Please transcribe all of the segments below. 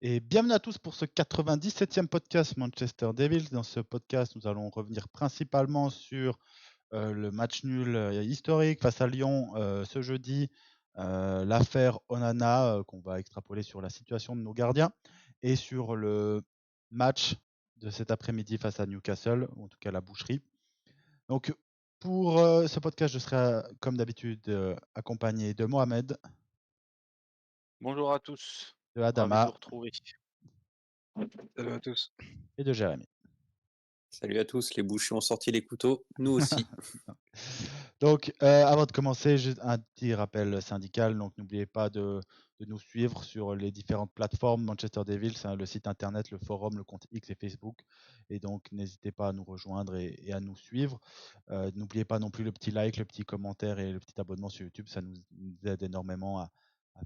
Et bienvenue à tous pour ce 97e podcast Manchester Devils. Dans ce podcast, nous allons revenir principalement sur le match nul historique face à Lyon ce jeudi, l'affaire Onana qu'on va extrapoler sur la situation de nos gardiens et sur le match de cet après-midi face à Newcastle, ou en tout cas la boucherie. Donc pour ce podcast, je serai comme d'habitude accompagné de Mohamed, Bonjour à tous, de ravi de Adama vous retrouver. Salut à tous. et de Jérémy. Salut à tous, les bouchers ont sorti les couteaux, nous aussi. Donc, avant de commencer, juste un petit rappel syndical. Donc, n'oubliez pas de nous suivre sur les différentes plateformes Manchester Devils, hein, le site internet, le forum, le compte X et Facebook. Et donc, n'hésitez pas à nous rejoindre et à nous suivre. N'oubliez pas non plus le petit like, le petit commentaire et le petit abonnement sur YouTube. Ça nous aide énormément à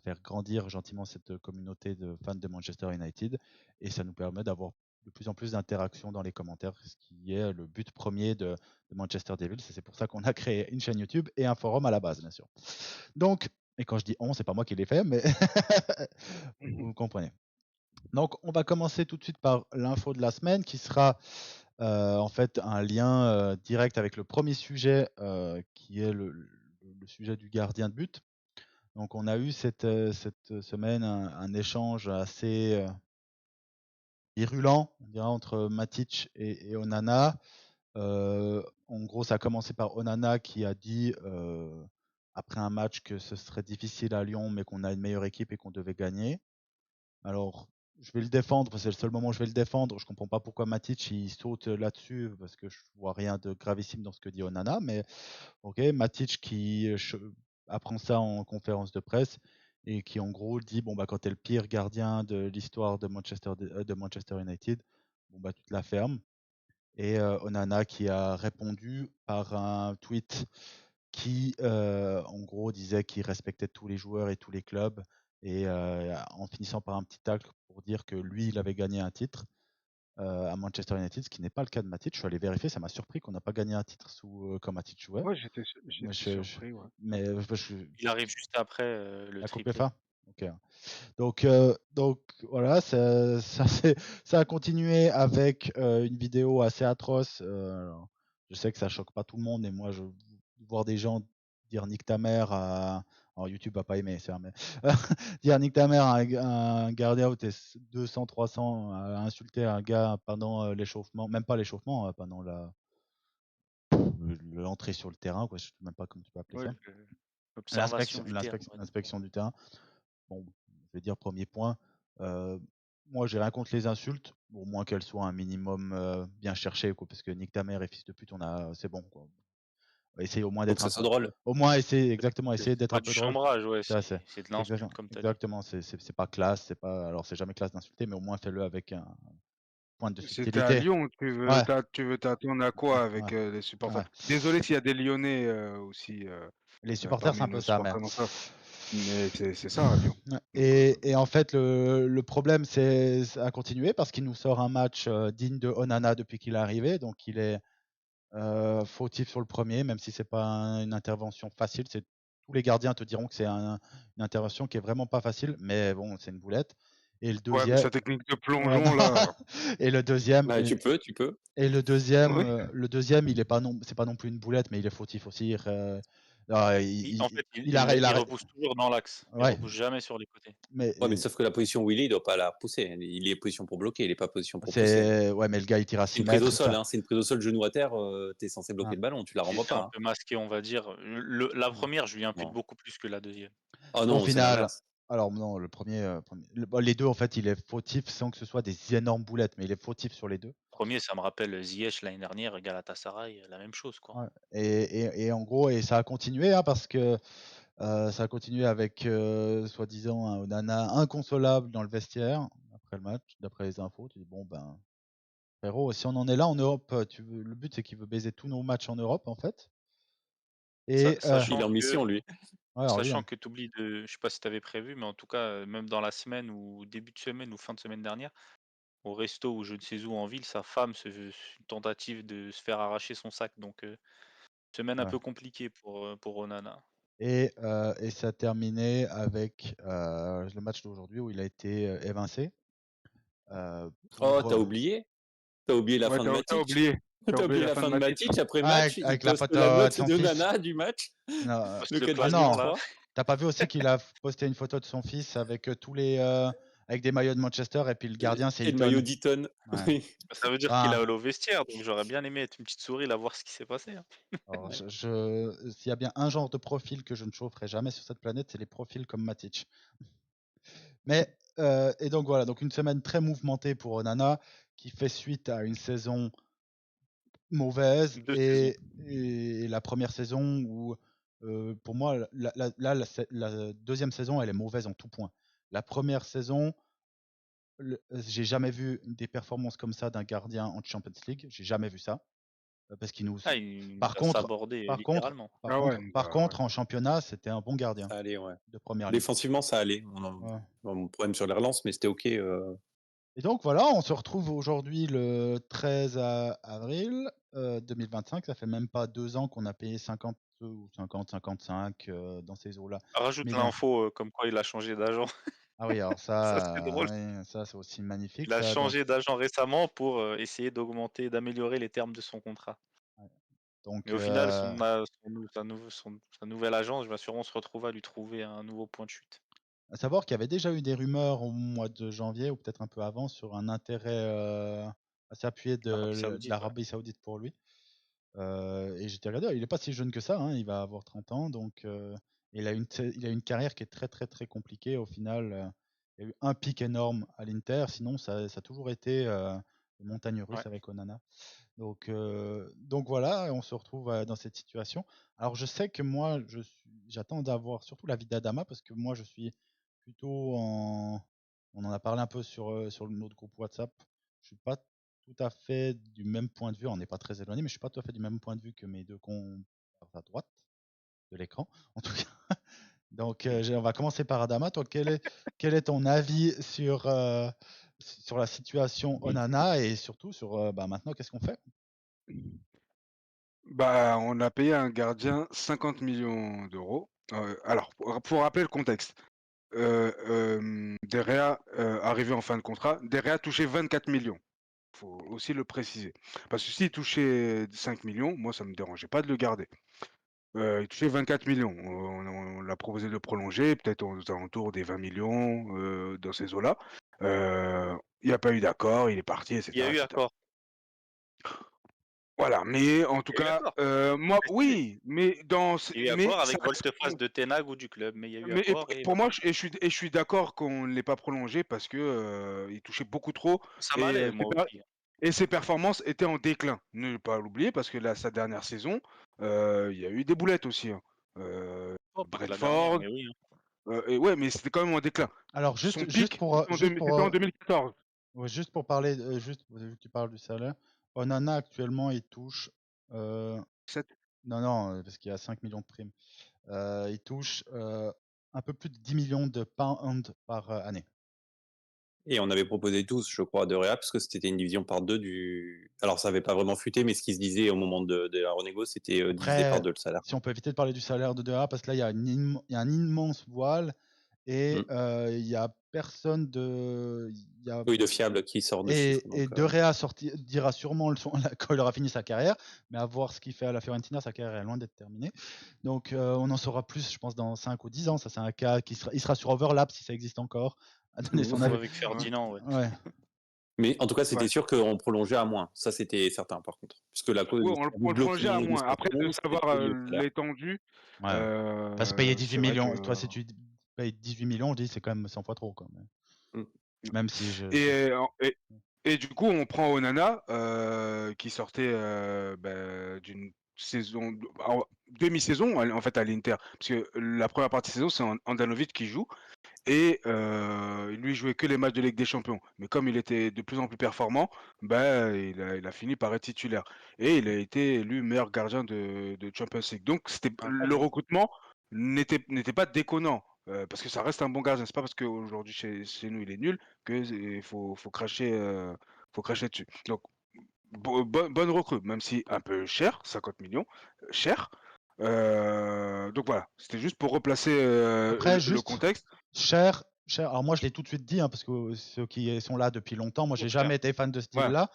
faire grandir gentiment cette communauté de fans de Manchester United. Et ça nous permet d'avoir de plus en plus d'interactions dans les commentaires, ce qui est le but premier de Manchester Devils. C'est pour ça qu'on a créé une chaîne YouTube et un forum à la base, bien sûr. Donc, et quand je dis on, c'est pas moi qui l'ai fait, mais vous comprenez. Donc, on va commencer tout de suite par l'info de la semaine qui sera en fait un lien direct avec le premier sujet qui est le sujet du gardien de but. Donc, on a eu cette semaine un échange assez virulent, on dirait, entre Matic et Onana. En gros, ça a commencé par Onana qui a dit après un match que ce serait difficile à Lyon, mais qu'on a une meilleure équipe et qu'on devait gagner. Alors, je vais le défendre, c'est le seul moment où je vais le défendre. Je comprends pas pourquoi Matic il saute là-dessus parce que je vois rien de gravissime dans ce que dit Onana, mais ok, Matic qui apprend ça en conférence de presse et qui en gros dit bon bah quand tu es le pire gardien de l'histoire de Manchester United, bon bah tu te la fermes. Et Onana qui a répondu par un tweet qui, en gros, disait qu'il respectait tous les joueurs et tous les clubs et en finissant par un petit tacle pour dire que lui, il avait gagné un titre à Manchester United, ce qui n'est pas le cas de Matic. Je suis allé vérifier, ça m'a surpris qu'on n'a pas gagné un titre quand Matic jouait. Ouais, Moi, j'étais surpris, ouais. mais Il arrive juste après le la Coupe triplé. FA. Ok. Donc voilà, ça a continué avec une vidéo assez atroce. Alors, je sais que ça choque pas tout le monde, et moi, voir des gens dire nique ta mère à. Alors YouTube va pas aimer ça, mais dire nique ta mère à un gardien où t'es 200, 300 à insulter un gars pendant l'échauffement, même pas l'échauffement, pendant l'entrée sur le terrain, quoi, je sais même pas comment tu peux appeler Ouais, ça. l'observation du terrain, on va dire. L'inspection du terrain. Bon, je vais dire premier point. Euh, Moi, j'ai rien contre les insultes, au moins qu'elles soient un minimum bien cherchées, quoi, parce que nique ta mère et fils de pute, c'est bon, quoi. On va essayer au moins Faut que d'être ça un soit peu, drôle. au moins essayer exactement, C'est essayer d'être pas un du peu drôle. chambrage, ouais, Ça, c'est de l'insulte, comme tu as dit. exactement, c'est pas classe, c'est pas, alors c'est jamais classe d'insulter, mais au moins fais-le avec un point de Si tu à subtilité. Lyon, Ouais, tu veux t'attendre à quoi ouais, avec les supporters? ouais. Désolé s'il y a des Lyonnais aussi Les supporters, c'est parmi un peu nos ça, mais. supporters, donc mais c'est ça à Lyon. Ouais. Donc, Et en fait, le problème, c'est ça a continué parce qu'il nous sort un match digne de Onana depuis qu'il est arrivé. Donc, il est fautif sur le premier, même si c'est pas une intervention facile. Tous les gardiens te diront que c'est une intervention qui est vraiment pas facile, mais bon, c'est une boulette. Et le ouais, mais deuxième, sa technique de ouais, plongeon là, et le deuxième, bah, tu peux. Oui. le deuxième, il est pas non, c'est pas non plus une boulette, mais il est fautif aussi. Ah, En fait, il il a, repousse toujours dans l'axe. Il ouais, repousse jamais sur les côtés. mais Ouais, mais sauf que la position où il doit pas la repousser. Il est position pour bloquer, il est pas position pour pousser. ouais, mais le gars, il tire à C'est 6 une prise au mètres, sol, ça. hein, c'est une prise au sol, genou à terre, tu es censé bloquer Ouais. le ballon, tu la Il renvoies était pas, un hein. peu masqué, on va dire. La Ouais. première, je lui impute Non. beaucoup plus que la deuxième. Ah Au non, c'est final, l'inverse. alors non, les deux, en fait, il est fautif sans que ce soit des énormes boulettes, mais il est fautif sur les deux. Premier, ça me rappelle Ziyech l'année dernière, Galatasaray, la même chose, quoi. Ouais. Et en gros, et ça a continué, hein, parce que ça a continué avec soi-disant un Onana inconsolable dans le vestiaire après le match, d'après les infos. Tu dis bon ben frérot, si on en est là en Europe, le but c'est qu'il veut baiser tous nos matchs en Europe en fait. Sa Et Il est sachant en que mission, lui. ouais, alors lui, Sachant hein. que tu oublies de je sais pas si tu avais prévu, mais en tout cas, même dans la semaine ou début de semaine ou fin de semaine dernière, au resto ou je ne sais où en ville, sa femme une tentative de se faire arracher son sac, donc semaine un Ouais. peu compliquée pour Onana. Et ça a terminé avec le match d'aujourd'hui où il a été évincé. Oh, pour. t'as oublié? T'as oublié la Ouais, fin de t'as Matic? oublié. T'as oublié la fin de Matic, après match, il Avec la poste photo la de note son de fils. Nana du match, Non, Poste le le 4 ah virgule non, 3. t'as pas vu aussi qu'il a posté une photo de son fils avec tous les avec des maillots de Manchester et puis le gardien c'est Et le maillot Eton. d'Eton. Ouais. Oui. Ça veut dire qu'il est Enfin, allé au vestiaire, donc j'aurais bien aimé être une petite souris, là, voir ce qui s'est passé. Hein. alors, s'il y a bien un genre de profil que je ne chaufferai jamais sur cette planète, c'est les profils comme Matic. Mais et donc voilà, donc une semaine très mouvementée pour Onana qui fait suite à une saison mauvaise 2 saisons. et la première saison où pour moi la deuxième saison elle est mauvaise en tout point. La première saison, j'ai jamais vu des performances comme ça d'un gardien en Champions League, j'ai jamais vu ça parce qu'il nous. Ah, il nous Par a contre, sabordé, par contre, littéralement. par Ah ouais, contre, par contre, en championnat, c'était un bon gardien Ça allait, ouais. de première ligue. Défensivement, ça allait. Ouais. Mon problème sur les relances, mais c'était OK. Et donc voilà, on se retrouve aujourd'hui le 13 avril 2025. Ça fait même pas 2 ans qu'on a payé 50 ou 50, 55 dans ces eaux-là. Rajoute Millions. l'info comme quoi il a changé d'agent. Ah oui, alors Ça, c'est drôle. oui, ça c'est aussi magnifique. Il a Ça, donc, changé d'agent récemment pour essayer d'augmenter, d'améliorer les termes de son contrat. ouais. Donc, Mais au final, sa nouvelle agence, je m'assure, on se retrouve à lui trouver un nouveau point de chute. à savoir qu'il y avait déjà eu des rumeurs au mois de janvier ou peut-être un peu avant sur un intérêt assez appuyé Arabie de Saoudite, ouais. l'Arabie Saoudite pour lui. Et j'étais regardé, il n'est pas si jeune que ça, hein, il va avoir 30 ans, donc il a une carrière qui est très très très compliquée au final. Il y a eu un pic énorme à l'Inter, sinon ça a toujours été une montagne russe Ouais. avec Onana. Donc voilà, on se retrouve dans cette situation. Alors je sais que moi, j'attends d'avoir surtout l'avis d'Adama parce que moi je suis plutôt en. On en a parlé un peu sur notre groupe WhatsApp. Je suis pas tout à fait du même point de vue. On n'est pas très éloigné, mais je suis pas tout à fait du même point de vue que mes deux compères à droite de l'écran, en tout cas. Donc on va commencer par Adama. Toi, quel est ton avis sur la situation Onana et surtout sur maintenant qu'est-ce qu'on fait? Bah, on a payé un gardien 50 millions d'euros. Alors, pour rappeler le contexte, De Gea, arrivé en fin de contrat, De Gea touchait 24 millions. Faut aussi le préciser. Parce que s'il touchait 5 millions, moi, ça me dérangeait pas de le garder. Il touchait 24 millions. On l'a proposé de prolonger, peut-être aux alentours des 20 millions, dans ces eaux-là. Il n'y a pas eu d'accord, il est parti, Il y a etc., eu etc. accord. Voilà, mais en tout Il y a eu cas, accord. moi, Précisé. oui, mais Il y a eu mais accord ça avec Volte-Face de Ten Hag ou du club, mais il y a eu mais accord et pour voilà. moi, je suis d'accord qu'on ne l'ait pas prolongé parce que, il touchait beaucoup trop Ça et m'allait, moi aussi. ses performances étaient en déclin. Ne pas l'oublier parce que là, sa dernière saison, il y a eu des boulettes aussi, hein. Oh, pas que la dernière, Brentford, mais oui. et ouais, mais c'était quand même en déclin. Alors Son juste pic, pour c'était en 2014. ouais, juste pour parler juste vu que tu parles du salaire, Onana actuellement il touche non parce qu'il y a 5 millions de primes. Il touche un peu plus de 10 millions de pounds par année. Et on avait proposé tous, je crois, de Réa, parce que c'était une division par deux du. Alors, ça n'avait pas vraiment fuité, mais ce qui se disait au moment de la renégo, c'était divisé par Après, deux le salaire. si on peut éviter de parler du salaire de 2A, parce que là, il y a un immense voile et il y a personne de. Oui, de fiable qui sort de chiffres. Et Donc, De Rea dira sûrement quand il aura fini sa carrière, mais à voir ce qu'il fait à la Fiorentina, sa carrière est loin d'être terminée. Donc on en saura plus, je pense, dans 5 ou 10 ans. Ça, c'est un cas il sera sur Overlap si ça existe encore, à donner son Ou avis. avec Ferdinand, ouais. Ouais. Mais en tout cas, c'était Ouais. sûr qu'on prolongeait à moins. Ça, c'était certain, par contre. Puisque la cause Oui, du on le prolongeait à moins. Après, de c'était savoir lié au salaire. l'étendue, Ouais. Parce que payer 18 c'est vrai que. millions, toi, si tu payes 18 millions, on dit c'est quand même 100 fois trop. Quand même. Même si je. Et du coup, on prend Onana, qui sortait d'une saison, demi-saison en fait à l'Inter, parce que la première partie de saison, c'est Handanovic qui joue, et lui jouait que les matchs de Ligue des Champions. Mais comme il était de plus en plus performant, il a fini par être titulaire. Et il a été élu meilleur gardien de Champions League. Donc le recrutement n'était pas déconnant. Parce que ça reste un bon gardien. C'est pas parce qu'aujourd'hui chez nous il est nul qu'il faut cracher dessus. Donc bonne recrue, même si un peu cher, 50 millions, cher. Donc voilà, c'était juste pour replacer Après, le juste contexte. cher, cher. Alors moi, je l'ai tout de suite dit, hein, parce que ceux qui sont là depuis longtemps, moi, j'ai Trop cher. jamais été fan de ce Ouais. style-là.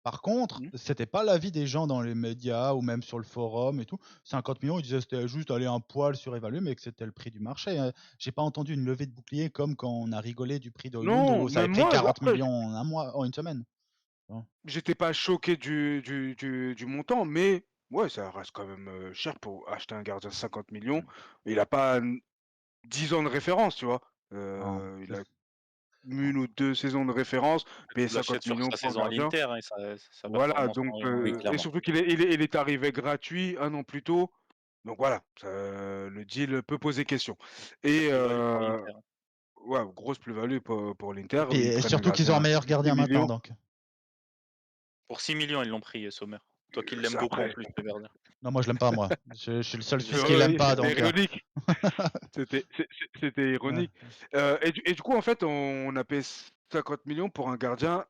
Par contre, Mhm. c'était pas l'avis des gens dans les médias ou même sur le forum et tout. 50 millions, ils disaient que c'était juste aller un poil surévalué, mais que c'était le prix du marché. Hein. J'ai pas entendu une levée de bouclier comme quand on a rigolé du prix de Hoylund Non, où ça avait même pris moi, 40 après, millions en un mois, en une semaine. Hein. j'étais pas choqué du montant, mais ouais, ça reste quand même cher pour acheter un gardien 50 millions. Il a pas 10 ans de référence, tu vois. Non, Il c'est- a une ou deux saisons de référence, payer Tu 50 l'achètes sur millions sa pour un saison à gardien. l'Inter, hein, sa Voilà, performance donc, Oui, et clairement. surtout qu'il est arrivé gratuit 1 an plus tôt. Donc voilà, le deal peut poser question. c'est Et plus-value pour l'Inter. ouais, grosse plus-value pour Et l'Inter. puis Ils et prennent un surtout qu'ils ont un gardien meilleur 6 gardien maintenant, millions. donc. Pour 6 millions, ils l'ont pris, Sommer. Toi qui l'aimes C'est beaucoup en après. plus, le gardien. Non, moi je l'aime pas, moi. Je suis le seul Je Suisse sais, qui l'aime je pas, sais. C'était donc. ironique. C'était Ouais. ironique. Et du coup, en fait, on a payé 50 millions pour un gardien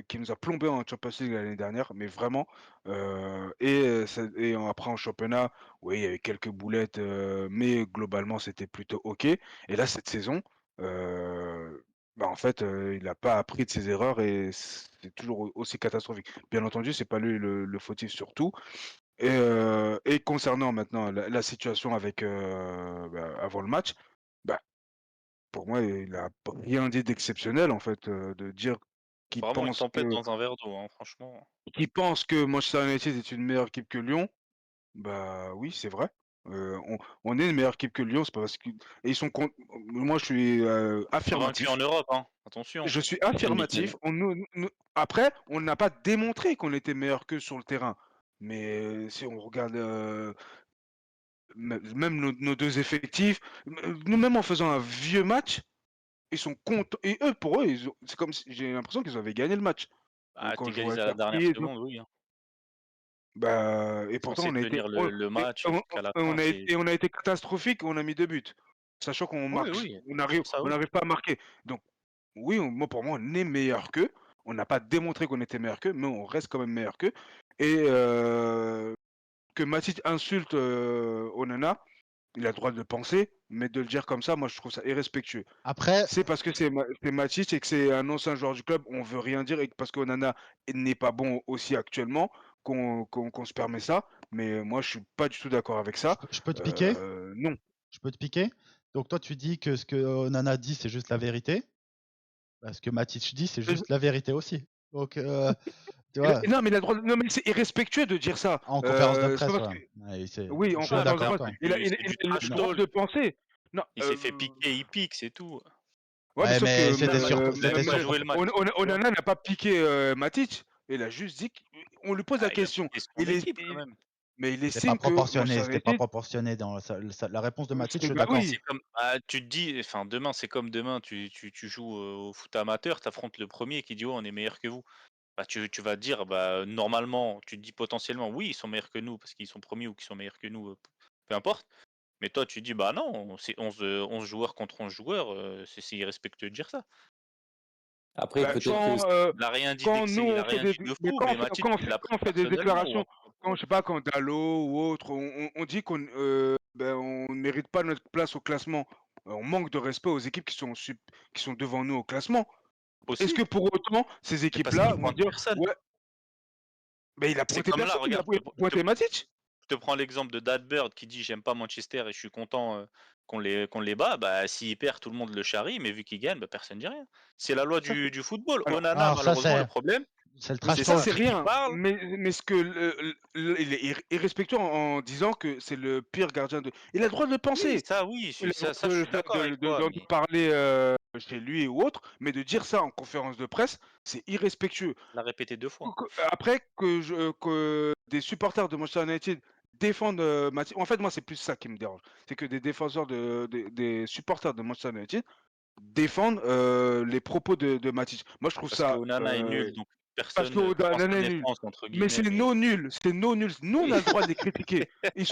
qui nous a plombé en Champions League l'année dernière, mais vraiment. Et après en championnat, oui, il y avait quelques boulettes, mais globalement, c'était plutôt OK. Et là, cette saison, bah, en fait, il n'a pas appris de ses erreurs et c'est toujours aussi catastrophique. Bien entendu, c'est pas lui le fautif sur tout. Et concernant maintenant la situation avec, avant le match, bah, pour moi, il a rien dit d'exceptionnel en fait, de dire qu'il Vraiment une pense tempête que dans un verre d'eau, hein, franchement. Manchester United est une meilleure équipe que Lyon. Bah, oui, c'est vrai. On est une meilleure équipe que Lyon, c'est pas parce que et ils sont con moi je suis, Vaincu en affirmatif. Europe, hein, attention. Je suis Et nickel. affirmatif. On nous après, on n'a pas démontré qu'on était meilleur qu'eux sur le terrain. Mais si on regarde, même nos 2 effectifs, nous-mêmes en faisant un vieux match, ils sont contents et eux, pour eux, ils ont c'est comme si j'ai l'impression qu'ils avaient gagné le match. Ah, Quand tu je vois égalises à la dernière Cherki et tout. seconde, oui, hein. Bah et pourtant Censé on a été tenir le match jusqu'à la fin, c'est on a été catastrophique, on a mis 2 buts. Sachant qu'on oui, marque oui, sur ça on oui. n'arrive pas à marquer. Donc oui, pour moi, on est meilleur qu'eux. On n'a pas démontré qu'on était meilleur qu'eux, mais on reste quand même meilleur qu'eux. Et que Matic insulte, Onana, il a le droit de le penser, mais de le dire comme ça, moi je trouve ça irrespectueux. Après, C'est parce que c'est Matic et que c'est un ancien joueur du club, on veut rien dire et que parce qu'Onana n'est pas bon aussi actuellement qu'on se permet ça. Mais moi je suis pas du tout d'accord avec ça. je peux te piquer? Non. Je peux te piquer? Donc toi, tu dis que ce que Onana dit, c'est juste la vérité. Ce que Matic dit, c'est juste la vérité aussi. Donc, tu vois, Non, mais il a le droit non, mais c'est irrespectueux de dire ça. en conférence de C'est pas presse, parce ouais. que Ouais, oui, je en suis Ah, conférence de d'accord c'est un avec presse, toi. peu il a du il a c'est il du a trash le droit de talk. penser. Non, Il s'est fait piquer, il pique, c'est tout. ouais, mais Ouais, sauf mais que c'était sur, Vous avez c'était même pas sur, joué le match, tu vois? Onana n'a pas piqué, Matic. Il a juste dit on lui pose la Ah, il a question. piqué son Il est équipe quand même. mais il c'était pas estime que proportionné, Manchester c'était pas United proportionné dans la réponse de Matic, je suis bah d'accord. oui. C'est comme tu te dis enfin demain, c'est comme demain, tu joues, au foot amateur, tu affrontes le premier qui dit: «Ouais, on est meilleur que vous». Bah, tu vas te dire, bah, normalement, tu te dis potentiellement: «Oui, ils sont meilleurs que nous parce qu'ils sont premiers ou qu'ils sont meilleurs que nous, peu importe». Mais toi, tu dis: «Bah non, c'est 11 joueurs contre 11 joueurs, c'est irrespectueux de dire ça». Après, Bah, peut-être que quand nous Il a on fait rien des dit de mais fou, mais Matic, il l'a quand pris on fait des personnellement ou déclarations, un truc comme quand je sais pas, quand Dalot ou autre, on dit on ne mérite pas notre place au classement. On manque de respect aux équipes qui sont devant nous au classement. Est-ce que possible, pour autant, ces mais parce qu'il équipes-là vont pointe dire: personne. «Ouais, mais il a C'est pointé comme là, personne, il a regarde, pointé Matic». je te prends l'exemple de Dadbird qui dit: «J'aime pas Manchester et je suis content, qu'on les bat». Bah, s'il perd, tout le monde le charrie, mais vu qu'il gagne, bah, personne dit rien. C'est la loi Ça c'est du football. alors Onana, Alors ça, malheureusement, le problème, c'est le mais trash c'est ça, ça, c'est talk. c'est qu'il rien. parle. Mais ce que il est irrespectueux en disant que c'est le pire gardien de il a le droit de le Oui, penser. ça oui, Il a le ça droit je de le suis faire d'accord avec toi, d'en mais parler, chez lui ou autre, mais de dire ça en conférence de presse, c'est irrespectueux. l'a répété 2 fois. Après que des supporters de Manchester United défendent, Matic en fait, moi, c'est plus ça qui me dérange. C'est que des défenseurs des supporters de Manchester United défendent, les propos de Matic. Moi, je trouve Parce que ça, Onana est nul, donc parce personne que ne prend sa Onana est nul. défense entre Mais guillemets, c'est mais nos nuls, c'est nos nuls. Nous, on oui, a le droit de les critiquer. Ils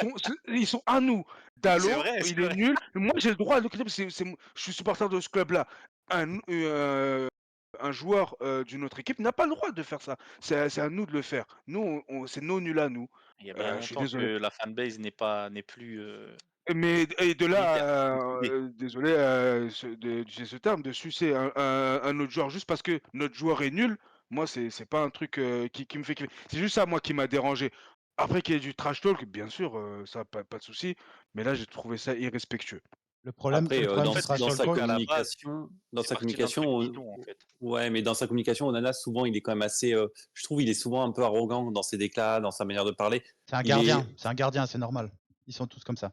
sont à nous. Dalot, c'est il est vrai. nul. Moi, j'ai le droit de le critiquer parce que je suis supporter de ce club-là. Un joueur d'une autre équipe n'a pas le droit de faire ça. C'est à nous de le faire. Nous, c'est nos nuls à nous. Il y a bien Je suis longtemps désolé. que la fanbase n'est plus, Mais et de militaire, là, décidé. désolé, d'utiliser ce terme, de sucer un autre joueur juste parce que notre joueur est nul, moi c'est pas un truc, qui me fait kiffer. C'est juste ça, moi, qui m'a dérangé. Après qu'il y ait du trash talk, bien sûr, ça pas de souci, mais là j'ai trouvé ça irrespectueux. Après, Le En problème dans du fait, c'est trash dans sa surtout talk, qu'à la base, c'est parti d'un communication, truc bidon, en fait. ouais, mais dans sa communication, Onana, souvent, il est quand même assez, je trouve, il est souvent un peu arrogant dans ses déclats, dans sa manière de parler. Il est c'est un gardien, c'est normal. Ils sont tous comme ça.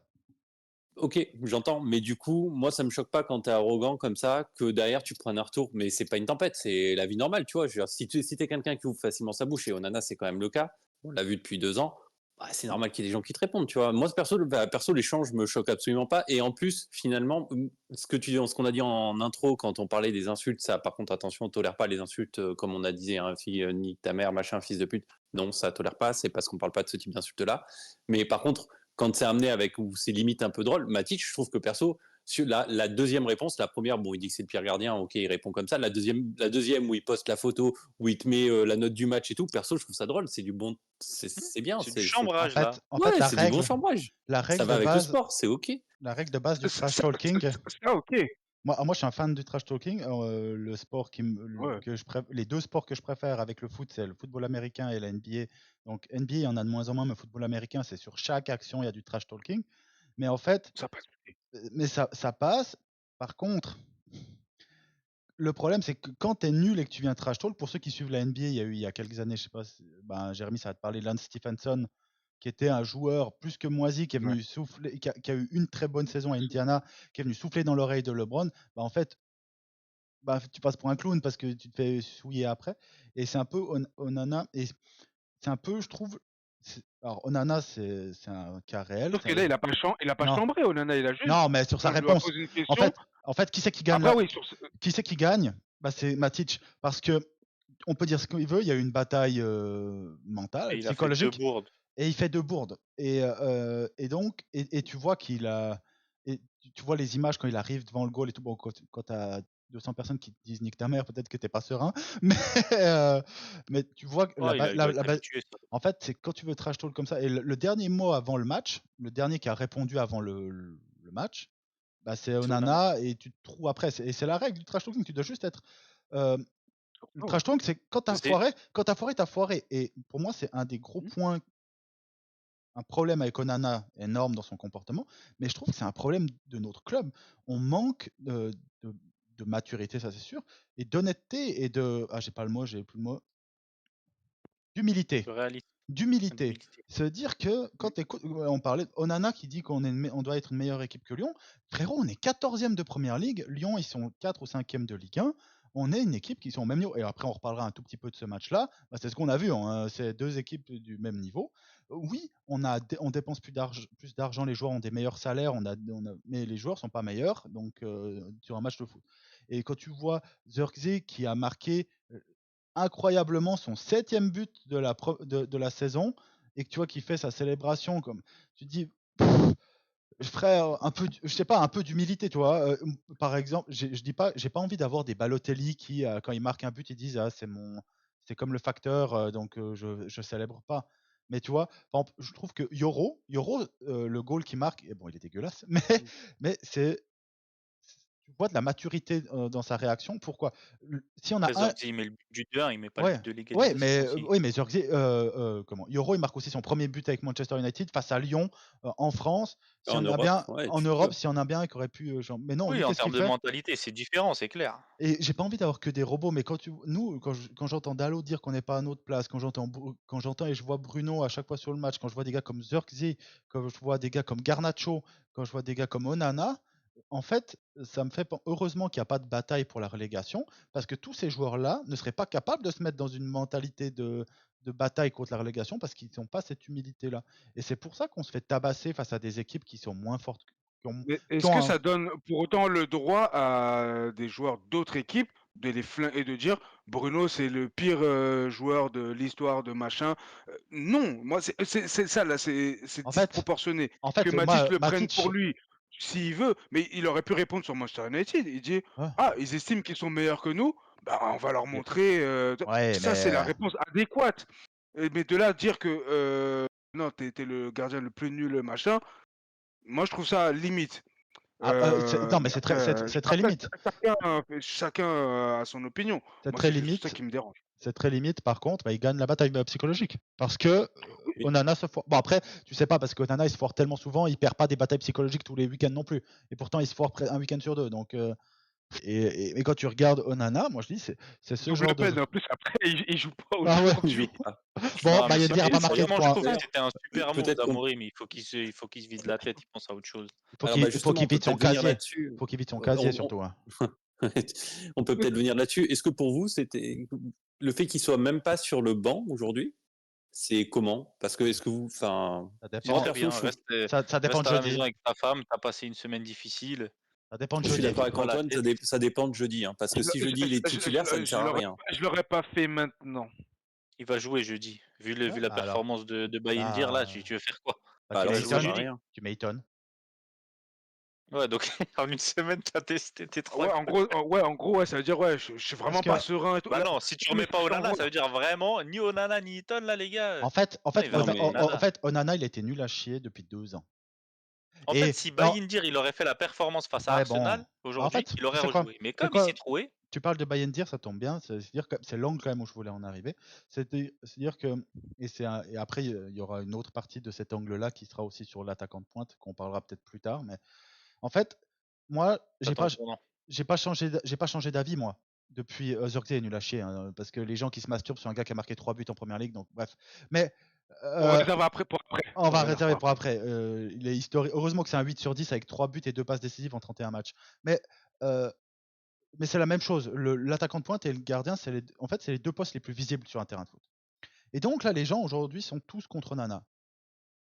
OK, j'entends, mais du coup, moi, ça me choque pas quand t'es arrogant comme ça, que derrière, tu prennes un retour. Mais c'est pas une tempête, c'est la vie normale, tu vois. Je veux dire, si t'es quelqu'un qui ouvre facilement sa bouche, et Onana, c'est quand même le cas, on l'a vu depuis 2 ans, bah, c'est normal qu'il y ait des gens qui te répondent, tu vois. Moi, perso, l'échange me choque absolument pas. Et en plus, finalement, ce qu'on a dit en intro quand on parlait des insultes, ça, par contre, attention, on tolère pas les insultes, comme on a dit, hein, nique ta mère, machin, fils de pute. Non, ça tolère pas, c'est parce qu'on parle pas de ce type d'insulte-là. Mais par contre, quand c'est amené avec où c'est limite un peu drôle, Matic, je trouve que perso, sur la deuxième réponse, la première, bon, il dit que c'est le pire gardien, ok, il répond comme ça. La deuxième où il poste la photo, où il te met la note du match et tout, perso, je trouve ça drôle, c'est du bon, c'est bien, C'est du chambrage, là. En fait, ouais, c'est du bon chambrage. la Ça règle va de avec le base, sport, c'est ok. la règle de base du Ça trash talking, ça OK, moi, je suis un fan du trash talking. Le sport ouais, les deux sports que je préfère avec le foot, c'est le football américain et la NBA. Donc, NBA, il y en a de moins en moins, mais football américain, c'est sur chaque action, il y a du trash talking. Mais en fait, ça passe. ça passe. Par contre, le problème, c'est que quand tu es nul et que tu viens trash talk, pour ceux qui suivent la NBA, il y a quelques années, je sais pas, Jérémy, ça va te parler, Lance Stephenson, qui était un joueur plus que moisi, qui est Ouais, venu souffler, qui a eu une très bonne saison à Indiana, qui est venu souffler dans l'oreille de LeBron. En fait, tu passes pour un clown parce que tu te fais souiller après. Et c'est un peu Onana, et c'est un peu, je trouve. Alors, Onana, c'est un cas réel. sauf que là, il a pas Non, chambré Onana, il a juste non, mais sur sa quand je lui ai réponse. posé une En question fait, qui c'est qui gagne après là? oui, sur ce Qui c'est qui gagne? C'est Matic. Parce que on peut dire ce qu'il veut, il y a eu une bataille mentale, Et il a fait 2 psychologique, bourdes. et il fait 2 bourdes. Et donc, tu vois qu'il a. Et tu vois les images quand il arrive devant le goal et tout. Bon, quand tu as 200 personnes qui te disent nique ta mère, peut-être que t'es pas serein. Euh, mais tu vois que Oh, il doit être habitué, ça. en fait, c'est quand tu veux trash talk comme ça. Et le dernier mot avant le match, le dernier qui a répondu avant le match, c'est C'est Onana. Onana, et tu te trouves après. Et c'est la règle du trash talking. Tu dois juste être. euh, le oh, trash talk, c'est quand t'as C'est foiré, t'as foiré. Et pour moi, c'est un des gros mmh, points, un problème avec Onana énorme dans son comportement. Mais je trouve que c'est un problème de notre club. On manque de maturité, ça c'est sûr, et d'honnêteté et de. Ah, j'ai pas le mot, j'ai plus le mot. D'humilité. de réalité, D'humilité. d'humilité. Se dire que mmh, quand on parlait Onana qui dit on doit être une meilleure équipe que Lyon. Frérot, on est 14e de première ligue. Lyon, ils sont 4 ou 5e de Ligue 1. On est une équipe qui sont au même niveau. Et après, on reparlera un tout petit peu de ce match-là. C'est ce qu'on a vu, hein. C'est deux équipes du même niveau. Oui, on dépense plus d'argent. Les joueurs ont des meilleurs salaires. Mais les joueurs sont pas meilleurs. Donc, sur un match de foot. Et quand tu vois Zirkzee qui a marqué incroyablement son 7e but de la saison, et que tu vois qu'il fait sa célébration, comme tu te dis, frère, je sais pas, un peu d'humilité, tu vois. Par exemple, je dis pas, j'ai pas envie d'avoir des Balotelli qui, quand ils marquent un but, ils disent, ah, c'est comme le facteur, donc je célèbre pas. Mais tu vois, par exemple, je trouve que Yoro, le goal qu'il marque, et bon, il est dégueulasse, Mmh. mais tu vois de la maturité dans sa réaction. Pourquoi? Si on a Après un, Zirkzee, il met le but du 1, il met pas le Ouais, but de l'égalisation aussi. mais Zirkzee, comment Yoro, il marque aussi son premier but avec Manchester United face à Lyon, en France. Si En on a Europe, bien ouais, en tu Europe, peux. si on a bien, il aurait pu, mais non, lui, Oui, en qu'est-ce qu'il termes de fait? mentalité, c'est différent, c'est clair. Et j'ai pas envie d'avoir que des robots, mais quand j'entends Dalot dire qu'on n'est pas à notre place, quand j'entends et je vois Bruno à chaque fois sur le match, quand je vois des gars comme Zirkzee, quand je vois des gars comme Garnacho, quand je vois des gars comme Onana, en fait, ça me fait heureusement qu'il n'y a pas de bataille pour la relégation, parce que tous ces joueurs-là ne seraient pas capables de se mettre dans une mentalité de bataille contre la relégation, parce qu'ils n'ont pas cette humilité-là. Et c'est pour ça qu'on se fait tabasser face à des équipes qui sont moins fortes, mais qui est-ce ont que un- ça donne pour autant le droit à des joueurs d'autres équipes de les flin et de dire: «Bruno, c'est le pire, joueur de l'histoire de machin»? Non, moi c'est ça là, c'est en fait, disproportionné. Que Matic moi, le prenne pour Matic, lui, s'il veut, mais il aurait pu répondre sur Manchester United. Il dit: ouais, «Ah, ils estiment qu'ils sont meilleurs que nous, bah, on va leur et- montrer», ouais, ça c'est la mais réponse adéquate. Mais de là à dire que, non, tu es le gardien le plus nul, machin, Moi, je trouve ça limite. Non, mais c'est très, Après, c'est très après, limite. chacun a son opinion. C'est Moi, très c'est juste ça limite. qui me dérange. C'est très limite. Par contre, bah, il gagne la bataille psychologique. Parce que Oui. Onana se foire. Bon, après, tu sais pas, parce qu'Onana, il se foire tellement souvent, il perd pas des batailles psychologiques tous les week-ends non plus. Et pourtant, il se foire un week-end sur deux. Donc, et quand tu regardes Onana, moi, je dis, c'est ce Double genre de. peine. En plus, après, il joue pas Ah ouais. Il aujourd'hui. joue pas. Bon, Non, mais Bayern c'est a pas marqué de vraiment, je points. trouve que D'ailleurs, c'était un super move peut-être qu'on d'Amorim. Il faut qu'il se vide la tête, il pense à autre chose. alors bah, Il faut justement, qu'il on peut vide son peut-être venir casier. là-dessus. Il faut qu'il vide son casier, On, surtout. Hein. on peut peut-être venir là-dessus. Est-ce que pour vous, c'était le fait qu'il soit même pas sur le banc aujourd'hui, c'est comment? Parce que est-ce que vous, enfin, Ça C'est dépend. très perso, bien. je trouve, Ça dépend Reste de à la jeudi. maison avec ta femme, t'as passé une semaine difficile. Ça dépend de je suis jeudi. d'accord avec Pas la Antoine, tête. ça dépend de jeudi, hein, parce que si jeudi il est titulaire, ça ne sert à rien. Je l'aurais pas fait maintenant. Il va jouer jeudi. Vu Ouais, la bah alors. performance de Bayindir, là, tu Bah, veux faire quoi? bah, Bah tu alors mets Il va ça jouer sert Eton. à jeudi. rien. Tu mets Eton. Ouais, donc en une semaine, t'as testé tes trois. Ouais, en gros, ouais, ça veut dire, ouais, je suis Parce vraiment que, pas serein et tout. Bah Là, non, si tu mais remets pas je Onana, t'envoie. ça veut dire vraiment ni Onana ni Eton, là, les gars. en fait, Non, il va Non, mettre mais Onana. Onana, il était nul à chier depuis 2 ans. En fait, Et si non, Bayindir il aurait fait la performance face à ouais, bon. Arsenal En aujourd'hui, fait, il aurait c'est quoi? rejoué. Mais C'est comme il s'est quoi? trouvé, Tu parles de Bayern, ça tombe bien. C'est-à-dire que c'est l'angle quand même où je voulais en arriver. C'est-à-dire que et après il y aura une autre partie de cet angle-là qui sera aussi sur l'attaquant de pointe qu'on parlera peut-être plus tard. Mais en fait, moi, attends le tournant. j'ai pas changé d'avis moi depuis Zirkzee est nul à chier, hein, parce que les gens qui se masturbent sur un gars qui a marqué 3 buts en première ligue, donc bref. Mais On réserve après pour après. on va réserver pour après. Il est historique. Heureusement que c'est un 8 sur 10 avec 3 buts et 2 passes décisives en 31 matchs. Mais c'est la même chose. L'attaquant de pointe et le gardien, en fait, c'est les deux postes les plus visibles sur un terrain de foot. Et donc là, les gens aujourd'hui sont tous contre Nana.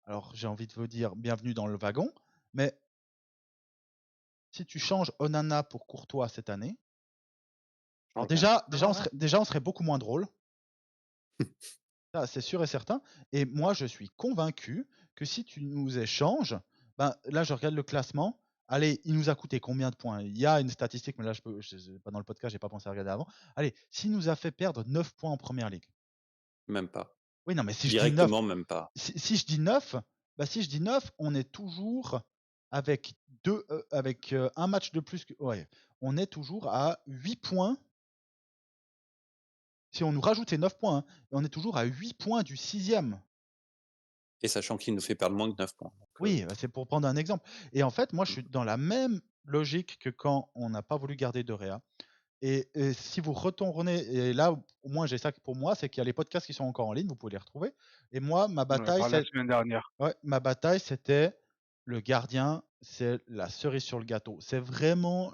Alors j'ai envie de vous dire bienvenue dans le wagon, mais si tu changes Onana pour Courtois cette année, alors déjà on serait beaucoup moins drôle. Ça, c'est sûr et certain. Et moi, je suis convaincu que si tu nous échanges, ben, là, je regarde le classement. Allez, il nous a coûté combien de points? Il y a une statistique, mais là, pas dans le podcast, j'ai pas pensé à regarder avant. Allez, s'il nous a fait perdre 9 points en première ligue. Même pas. Oui, non, mais si je dis 9, Directement, même pas. si je dis 9, bah, si je dis 9, on est toujours avec un match de plus. Ouais, on est toujours à 8 points. Si on nous rajoutait 9 points, hein, on est toujours à 8 points du 6e. Et sachant qu'il nous fait perdre moins que 9 points. Donc, Oui, c'est pour prendre un exemple. Et en fait, moi, je suis dans la même logique que quand on n'a pas voulu garder de Réa. Et si vous retournez, et là, au moins j'ai ça pour moi, c'est qu'il y a les podcasts qui sont encore en ligne, vous pouvez les retrouver. Et moi, On en a parlé la semaine dernière. ma bataille, c'était le gardien, c'est la cerise sur le gâteau. C'est vraiment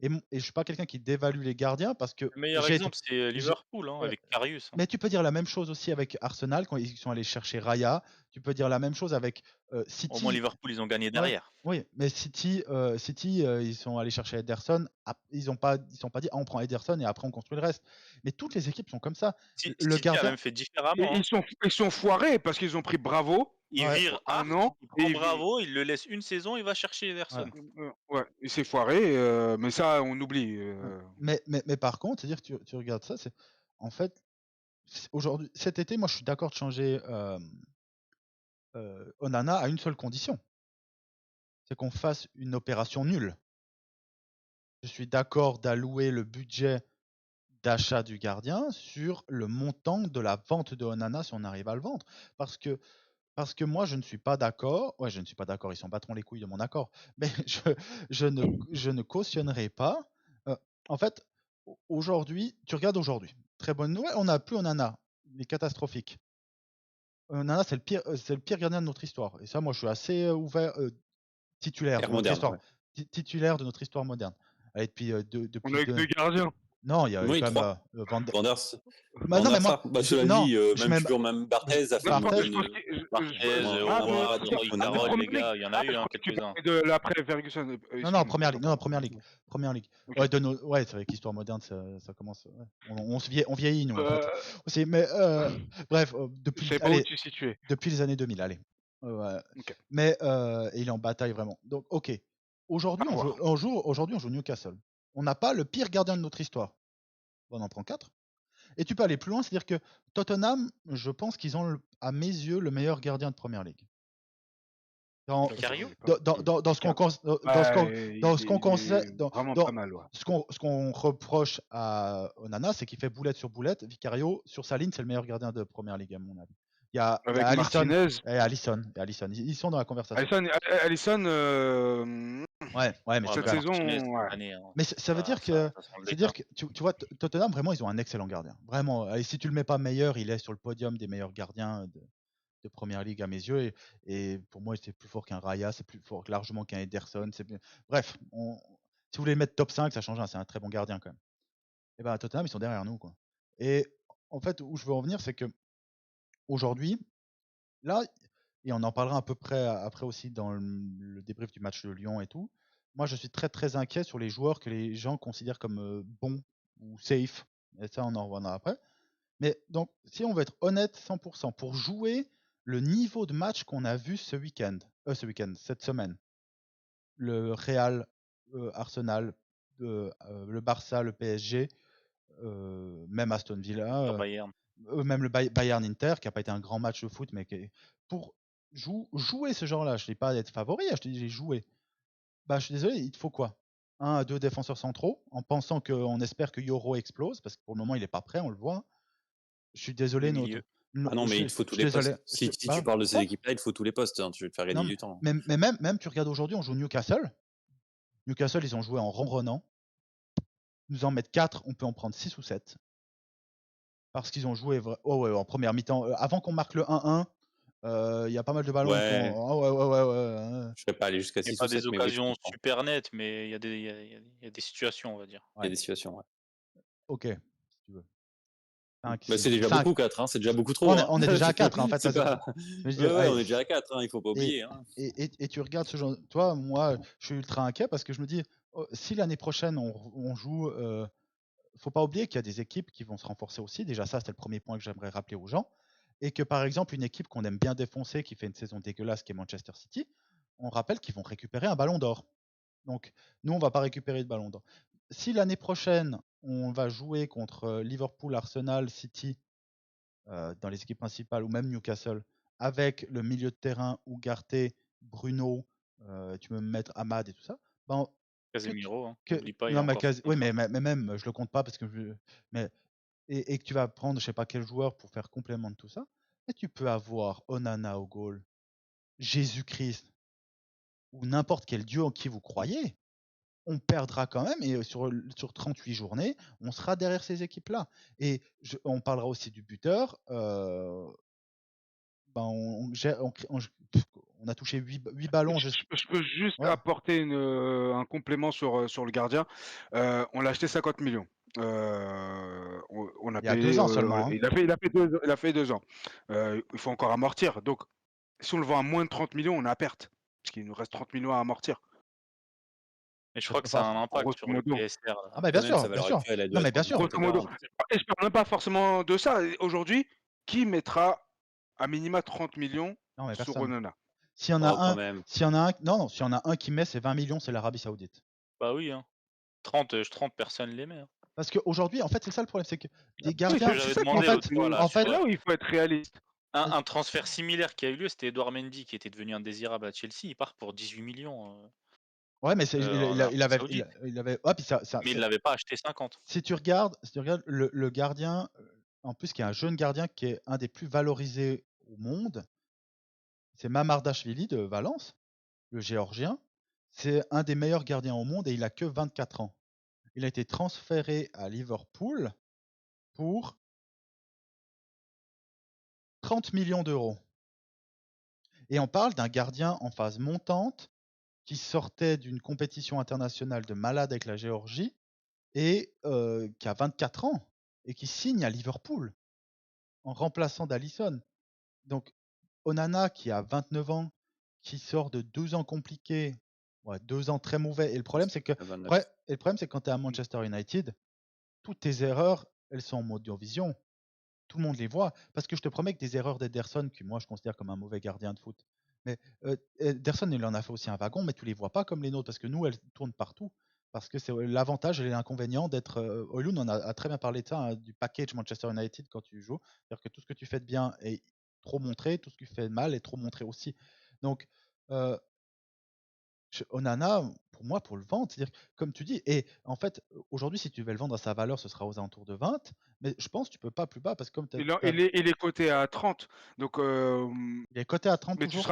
et je suis pas quelqu'un qui dévalue les gardiens parce que Le meilleur j'ai été. exemple, c'est Liverpool, hein, Ouais. avec Karius. Hein. Mais tu peux dire la même chose aussi avec Arsenal quand ils sont allés chercher Raya. Tu peux dire la même chose avec City. Au moins, Liverpool, ils ont gagné Ouais, derrière. oui, mais City, ils sont allés chercher Ederson. Ils sont pas dit ah, on prend Ederson et après on construit le reste. Mais toutes les équipes sont comme ça. Le City a gardien, même fait différemment. Et Hein. ils sont foirés parce qu'ils ont pris Bravo Il Ouais. vire un Hart, an. il prend Bravo, il le laisse une saison, il va chercher Ederson. Ouais, il s'est foiré, mais ça, on oublie. mais par contre, c'est-à-dire que tu regardes ça, c'est en fait aujourd'hui, cet été, moi je suis d'accord de changer Onana à une seule condition, c'est qu'on fasse une opération nulle. Je suis d'accord d'allouer le budget d'achat du gardien sur le montant de la vente de Onana si on arrive à le vendre. Parce que moi, je ne suis pas d'accord. Ouais, je ne suis pas d'accord. Ils s'en battront les couilles de mon accord. Mais je ne cautionnerai pas. En fait, aujourd'hui, tu regardes aujourd'hui. Très bonne nouvelle. On n'a plus Onana. Il est catastrophique. Onana, c'est le pire gardien de notre histoire. Et ça, moi, je suis assez ouvert. Titulaire Ère de notre moderne, histoire. ouais. Titulaire de notre histoire moderne. Allez, On depuis a eu que 2 gardiens. Non, il y a eu Oui, quand même 3. Van der. Vanders. Non, mais moi, Bah, cela non, dit, je même mets toujours, même Barthez a fait Non, Barthez. je pense Barthez, Omar, Carroll, les gars, il y en a eu je crois que tu quelques-uns. parlais de l'après-Ferguson. Non, première ligue. Non, première ligue. Première ligue. Ok. Ouais, c'est vrai qu'histoire moderne, ça commence. Ouais. On vieillit, nous, en fait. Aussi, mais bref, Je sais pas allez, où tu situais. depuis les années 2000, allez. Ouais. Ok. Mais il est en bataille vraiment. Donc, ok. Aujourd'hui, À voir. on joue Newcastle. On n'a pas le pire gardien de notre histoire. On en prend 4. Et tu peux aller plus loin, c'est-à-dire que Tottenham, je pense qu'ils ont, à mes yeux, le meilleur gardien de première ligue. Dans, Vicario dans ce qu'on conseille, vraiment pas mal, ouais. ce qu'on reproche à Onana, c'est qu'il fait boulette sur boulette. Vicario, sur sa ligne, c'est le meilleur gardien de première ligue, à mon avis. Il y a Avec Alisson Martinez, et Alisson. Ils sont dans la conversation. Alisson, Ouais, mais Ouais, cette mais saison, Martinez, cette ouais. année, hein, Mais ça veut dire ça que, sent le c'est dire déclin. que tu vois, Tottenham, vraiment, ils ont un excellent gardien. Vraiment. Et si tu le mets pas meilleur, il est sur le podium des meilleurs gardiens de première ligue à mes yeux. Et pour moi, c'est plus fort qu'un Raya, c'est plus fort largement qu'un Ederson. Bref, si vous voulez le mettre top 5, ça change rien. C'est un très bon gardien quand même. Et ben Tottenham, ils sont derrière nous, quoi. Et en fait, où je veux en venir, c'est que aujourd'hui, là, et on en parlera à peu près après aussi dans le débrief du match de Lyon et tout. Moi, je suis très très inquiet sur les joueurs que les gens considèrent comme bons ou safe. Et ça, on en reviendra après. Mais donc, si on veut être honnête 100%, pour jouer le niveau de match qu'on a vu cette semaine, le Real, Arsenal, le Barça, le PSG, même Aston Villa, Bayern. même le Bayern Inter, qui n'a pas été un grand match de foot, mais pour jouer ce genre-là, je ne dis pas d'être favori, je te dis jouer. Bah, je suis désolé, il te faut quoi? 1 à 2 défenseurs centraux, en pensant qu'on espère que Yoro explose, parce que pour le moment, il n'est pas prêt, on le voit. Je suis désolé, Les milieux. Ah non, mais il te faut tous les postes. Si tu parles de ces équipes-là, il te faut tous les postes. Hein, tu veux te faire gagner du temps. Mais même, tu regardes aujourd'hui, on joue Newcastle. Newcastle, ils ont joué en ronronnant. Nous en mettre 4, on peut en prendre 6 ou 7. Parce qu'ils ont joué en première mi-temps. Avant qu'on marque le 1-1, il y a pas mal de ballons qui Ouais. ont. Ouais. Je ne serais pas allé jusqu'à 6 pas ou 7, des mais oui, occasions super nettes, mais il y a des situations, on va dire. il y a des situations. Ouais. Ok, si tu veux. 5, Bah, c'est déjà 5. beaucoup 4, hein, c'est déjà beaucoup trop. On est déjà à 4 en fait. C'est pas... Je veux dire, on est déjà à 4, il ne faut pas oublier. Et tu regardes ce genre. Toi, moi, je suis ultra inquiet parce que je me dis, si l'année prochaine on joue. Faut pas oublier qu'il y a des équipes qui vont se renforcer aussi. Déjà, ça, c'était le premier point que j'aimerais rappeler aux gens. Et que par exemple, une équipe qu'on aime bien défoncer, qui fait une saison dégueulasse, qui est Manchester City, on rappelle qu'ils vont récupérer un ballon d'or. Donc, nous, on va pas récupérer de ballon d'or. Si l'année prochaine, on va jouer contre Liverpool, Arsenal, City, dans les équipes principales, ou même Newcastle, avec le milieu de terrain, Ugarte, Bruno, tu veux me mettre Ahmad et tout ça, ben, Casemiro, n'oublie pas, il non, est encore oui, mais même, je le compte pas parce que et que tu vas prendre, je sais pas quel joueur pour faire complément de tout ça, et tu peux avoir Onana au goal, Jésus-Christ, ou n'importe quel dieu en qui vous croyez. On perdra quand même, et sur 38 journées, on sera derrière ces équipes-là. Et on parlera aussi du buteur. On a touché 8 ballons. Je peux juste apporter un complément sur le gardien. On l'a acheté 50 millions. On a Il y a payé, 2 ans seulement. il a fait 2 ans. Il faut encore amortir. Donc, si on le vend à moins de 30 millions, on est à perte. Parce qu'il nous reste 30 millions à amortir. Et je crois que ça a un impact sur le modo. PSR. Ah bah bien sûr. Elle Non mais bien sûr. Grosso modo. Et je parle même pas forcément de ça. Aujourd'hui, qui mettra à minima 30 millions sur Onana? S'il y en a un qui met, c'est 20 millions, c'est l'Arabie Saoudite. Bah oui, 30 personnes les met. Parce qu'aujourd'hui, en fait, c'est ça le problème, c'est que des gardiens. C'est là où il faut être réaliste. Un transfert similaire qui a eu lieu, c'était Edouard Mendy qui était devenu indésirable à Chelsea. Il part pour 18 millions. Ouais, mais il avait. Mais il l'avait pas acheté 50. Si tu regardes le gardien, en plus, qui est un jeune gardien qui est un des plus valorisés au monde, c'est Mamardashvili de Valence, le géorgien. C'est un des meilleurs gardiens au monde et il a que 24 ans. Il a été transféré à Liverpool pour 30 millions d'euros. Et on parle d'un gardien en phase montante qui sortait d'une compétition internationale de malade avec la Géorgie et qui a 24 ans et qui signe à Liverpool en remplaçant d'Alisson. Donc Onana qui a 29 ans, qui sort de 2 ans compliqués, 2 ans très mauvais. Et le problème, c'est que quand tu es à Manchester United, toutes tes erreurs, elles sont en audio-vision. Tout le monde les voit. Parce que je te promets que des erreurs d'Ederson, que moi je considère comme un mauvais gardien de foot, mais Ederson, il en a fait aussi un wagon, mais tu les vois pas comme les nôtres, parce que nous, elles tournent partout. Parce que c'est l'avantage et l'inconvénient d'être. Oilun en a très bien parlé de ça, du package Manchester United quand tu joues. C'est-à-dire que tout ce que tu fais de bien est trop montré, tout ce que tu fais de mal est trop montré aussi. Donc, euh, Onana, pour moi, pour le vendre, c'est-à-dire, comme tu dis, et en fait, aujourd'hui, si tu veux le vendre à sa valeur, ce sera aux alentours de 20, mais je pense que tu peux pas plus bas, parce que comme Il est coté à 30. Donc, il est coté à 30 mais toujours.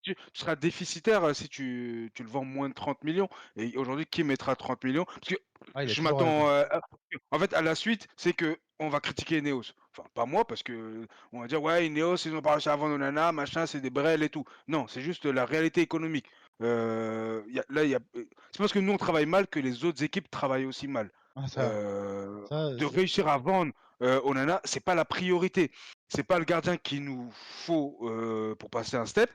tu seras déficitaire si tu le vends moins de 30 millions. Et aujourd'hui, qui mettra 30 millions? Parce que Ah, il est je toujours m'attends. En fait, à la suite, c'est que on va critiquer Ineos. Enfin, pas moi, parce que on va dire, ouais, Ineos, ils ont pas réussi à vendre Onana, machin, c'est des brels et tout. Non, c'est juste la réalité économique. C'est parce que nous, on travaille mal que les autres équipes travaillent aussi mal. Ah, De réussir à vendre Onana, c'est pas la priorité. C'est pas le gardien qu'il nous faut pour passer un step,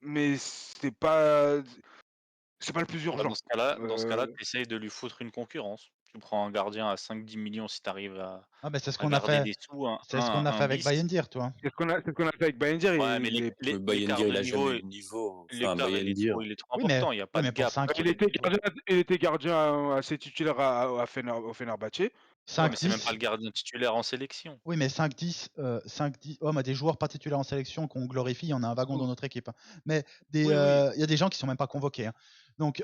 mais c'est pas le plus Bah, urgent. dans ce cas-là, tu essayes de lui foutre une concurrence. Tu prends un gardien à 5-10 millions si tu arrives Ah, mais c'est ce à qu'on a garder fait. des sous, C'est ce qu'on a fait avec 1 bis. Bayindir, toi. C'est ce qu'on a fait avec Bayendier. Ouais, mais l'écart Bayern de il a niveau, jamais eu le niveau. Enfin, l'écart Bayern il est trop Oui, mais, important. Il n'y a pas oui, de mais pour gap 5, entre Il les deux. était gardien assez titulaire au Fenerbahçe. Ouais, 5, mais c'est même pas 10. le gardien titulaire en sélection. Oui, mais 5-10, 5-10 hommes à des joueurs pas titulaires en sélection qu'on glorifie, il y en a un wagon dans notre équipe, hein. Mais il Oui, oui. y a des gens qui sont même pas convoqués, hein. Donc,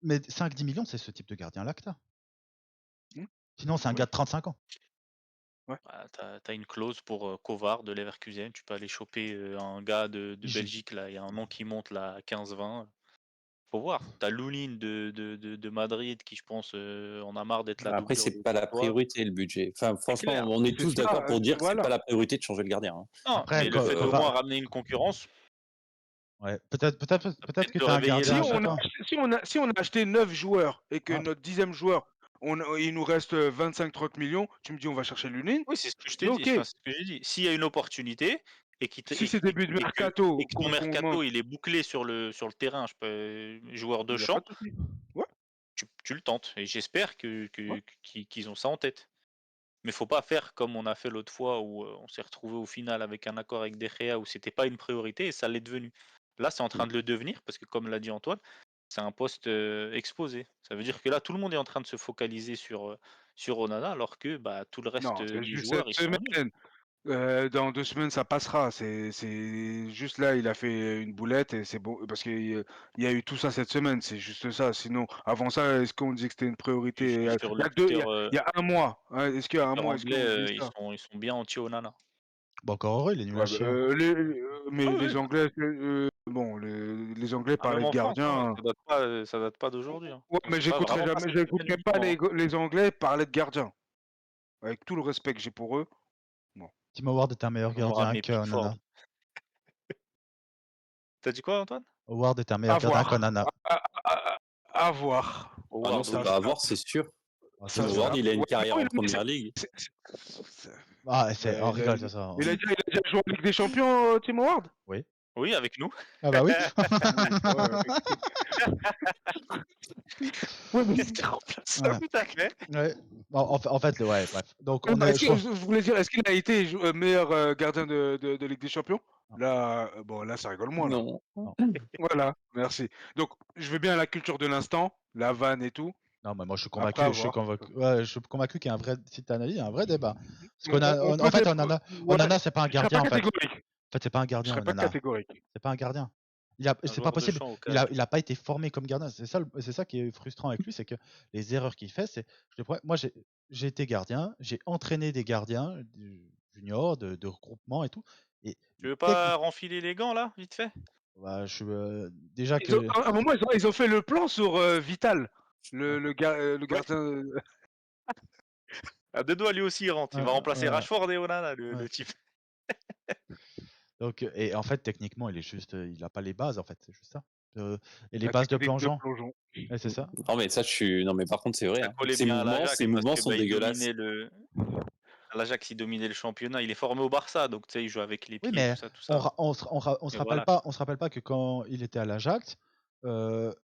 mais 5-10 millions, c'est ce type de gardien-là que t'as. Hmm. Sinon, c'est un Oui. gars de 35 ans. Ouais. Bah, t'as une clause pour Kovar de Leverkusen. Tu peux aller choper un gars de Il- Belgique. Là, il y a un nom qui monte là à 15-20. Faut voir. T'as Loulin de Madrid qui, je pense, en a marre d'être la Après, doublure c'est de pas la Courtois. priorité le budget. Enfin, franchement, clair. on est C'est tous ça, d'accord pour dire que c'est voilà. pas la priorité de changer le gardien, hein. Non, Après, mais le fait d'au Kovar, moins ramener une concurrence, ouais, peut-être peut-être que de tu as un réveiller gardien les à Si gens. chaque on a, fois. si on a acheté 9 joueurs et que Ah, notre 10e joueur, il nous reste 25-30 millions, tu me dis on va chercher Lunin, Oui, c'est ce que je je t'ai dis dit. ok. Enfin, c'est ce que j'ai dit. S'il y a une opportunité et, qui te- Si et, c'est et- début de et que, et mercato, que ton qu'on mercato monte, il est bouclé sur le terrain, joueur de il n'y a pas champ, de souci. Ouais, tu le tentes. Et j'espère ouais. qu'ils ont ça en tête. Mais faut pas faire comme on a fait l'autre fois où on s'est retrouvé au final avec un accord avec De Gea où c'était pas une priorité et ça l'est devenu. Là, c'est en train de le devenir parce que, comme l'a dit Antoine, c'est un poste exposé. Ça veut dire que là, tout le monde est en train de se focaliser sur Onana alors que bah, tout le reste Non, c'est des juste joueurs, cette ils sont nuls. semaine. Dans 2 semaines, ça passera. C'est juste là, il a fait une boulette et c'est bon parce qu'il y a eu tout ça cette semaine. C'est juste ça. Sinon, avant ça, est-ce qu'on disait que c'était une Et priorité? sur Il y le a deux, Twitter, il y a un mois, hein, est-ce qu'il y a un mois, est-ce anglais, qu'on disait ça? ils sont bien anti-Onana. bon, encore heureux, il est nul à Ouais, bah, chier, hein. mais Ah oui, les Anglais, bon, les Anglais même parlaient de en France, hein, gardiens. ça date pas d'aujourd'hui. Hein. Ouais, mais C'est pas vraiment pas cette semaine j'écouterai pas uniquement. Hein. les Anglais parler de gardiens. Avec tout le respect que j'ai pour eux. Non. Tim Howard est un meilleur Ils vont gardien ramener que Pickford. Onana. T'as dit quoi, Antoine? Howard est un meilleur À gardien voir. qu'Onana. À voir. Ah non, Howard, c'est oui. pas à voir, c'est sûr. Ah, c'est Ça Tim sûr. Howard, sera. il a une Ouais, mais carrière non, en première ligue. Ah, on Il a, rigole, c'est ça. il a déjà joué en Ligue des Champions, Tim Howard? Oui. Oui, avec nous. Ah bah oui. Ouais, ouais, mais Qu'est-ce qu'il remplace ça, Ouais. tout à fait. Ouais. En fait, ouais, bref. Donc, on bah, est, je pense. je voulais dire, est-ce qu'il a été meilleur gardien de Ligue des Champions? Non, Là, bon, là, ça rigole moins, là. Non. non. Voilà, merci. Donc, je veux bien la culture de l'instant, la vanne et tout. Non, mais moi, je suis Après, convaincu, à voir. ouais, je suis convaincu qu'il y a un vrai, si tu analyses, il y a un vrai débat. Parce On en peut fait, ouais, Onana, c'est pas un je serais pas gardien, en fait. catégorique. En fait, c'est pas un Je gardien, serais pas Onana. catégorique. C'est pas un gardien. Un C'est pas joueur de possible. champ au cas. Il a pas été formé comme gardien. C'est ça qui est frustrant avec lui, c'est que les erreurs qu'il fait, c'est. Moi, j'ai été gardien, j'ai entraîné des gardiens juniors, de regroupement et tout. Et Tu veux dès que, pas renfiler les gants, là, vite fait? bah, déjà que. À un moment, ils ont fait le plan sur Vital, le Ouais. gardien. À deux doigts, lui aussi, il rentre. Il va remplacer Rashford et Onana, ouais. le type. Donc, et en fait, techniquement, il a pas les bases, en fait, c'est juste ça. Et les La bases de technique de plongeon, plongeon. ouais, c'est ça. Non, mais ça, non, mais par contre, c'est vrai. Ça Hein. collait bien à l'Ajax Ces parce mouvements que sont bah, dégueulasses. l'Ajax, il dominait le championnat. Il est formé au Barça, donc tu sais, il joue avec les Oui, pieds, mais tout ça. on se Et rappelle voilà. pas, que quand il était à l'Ajax, il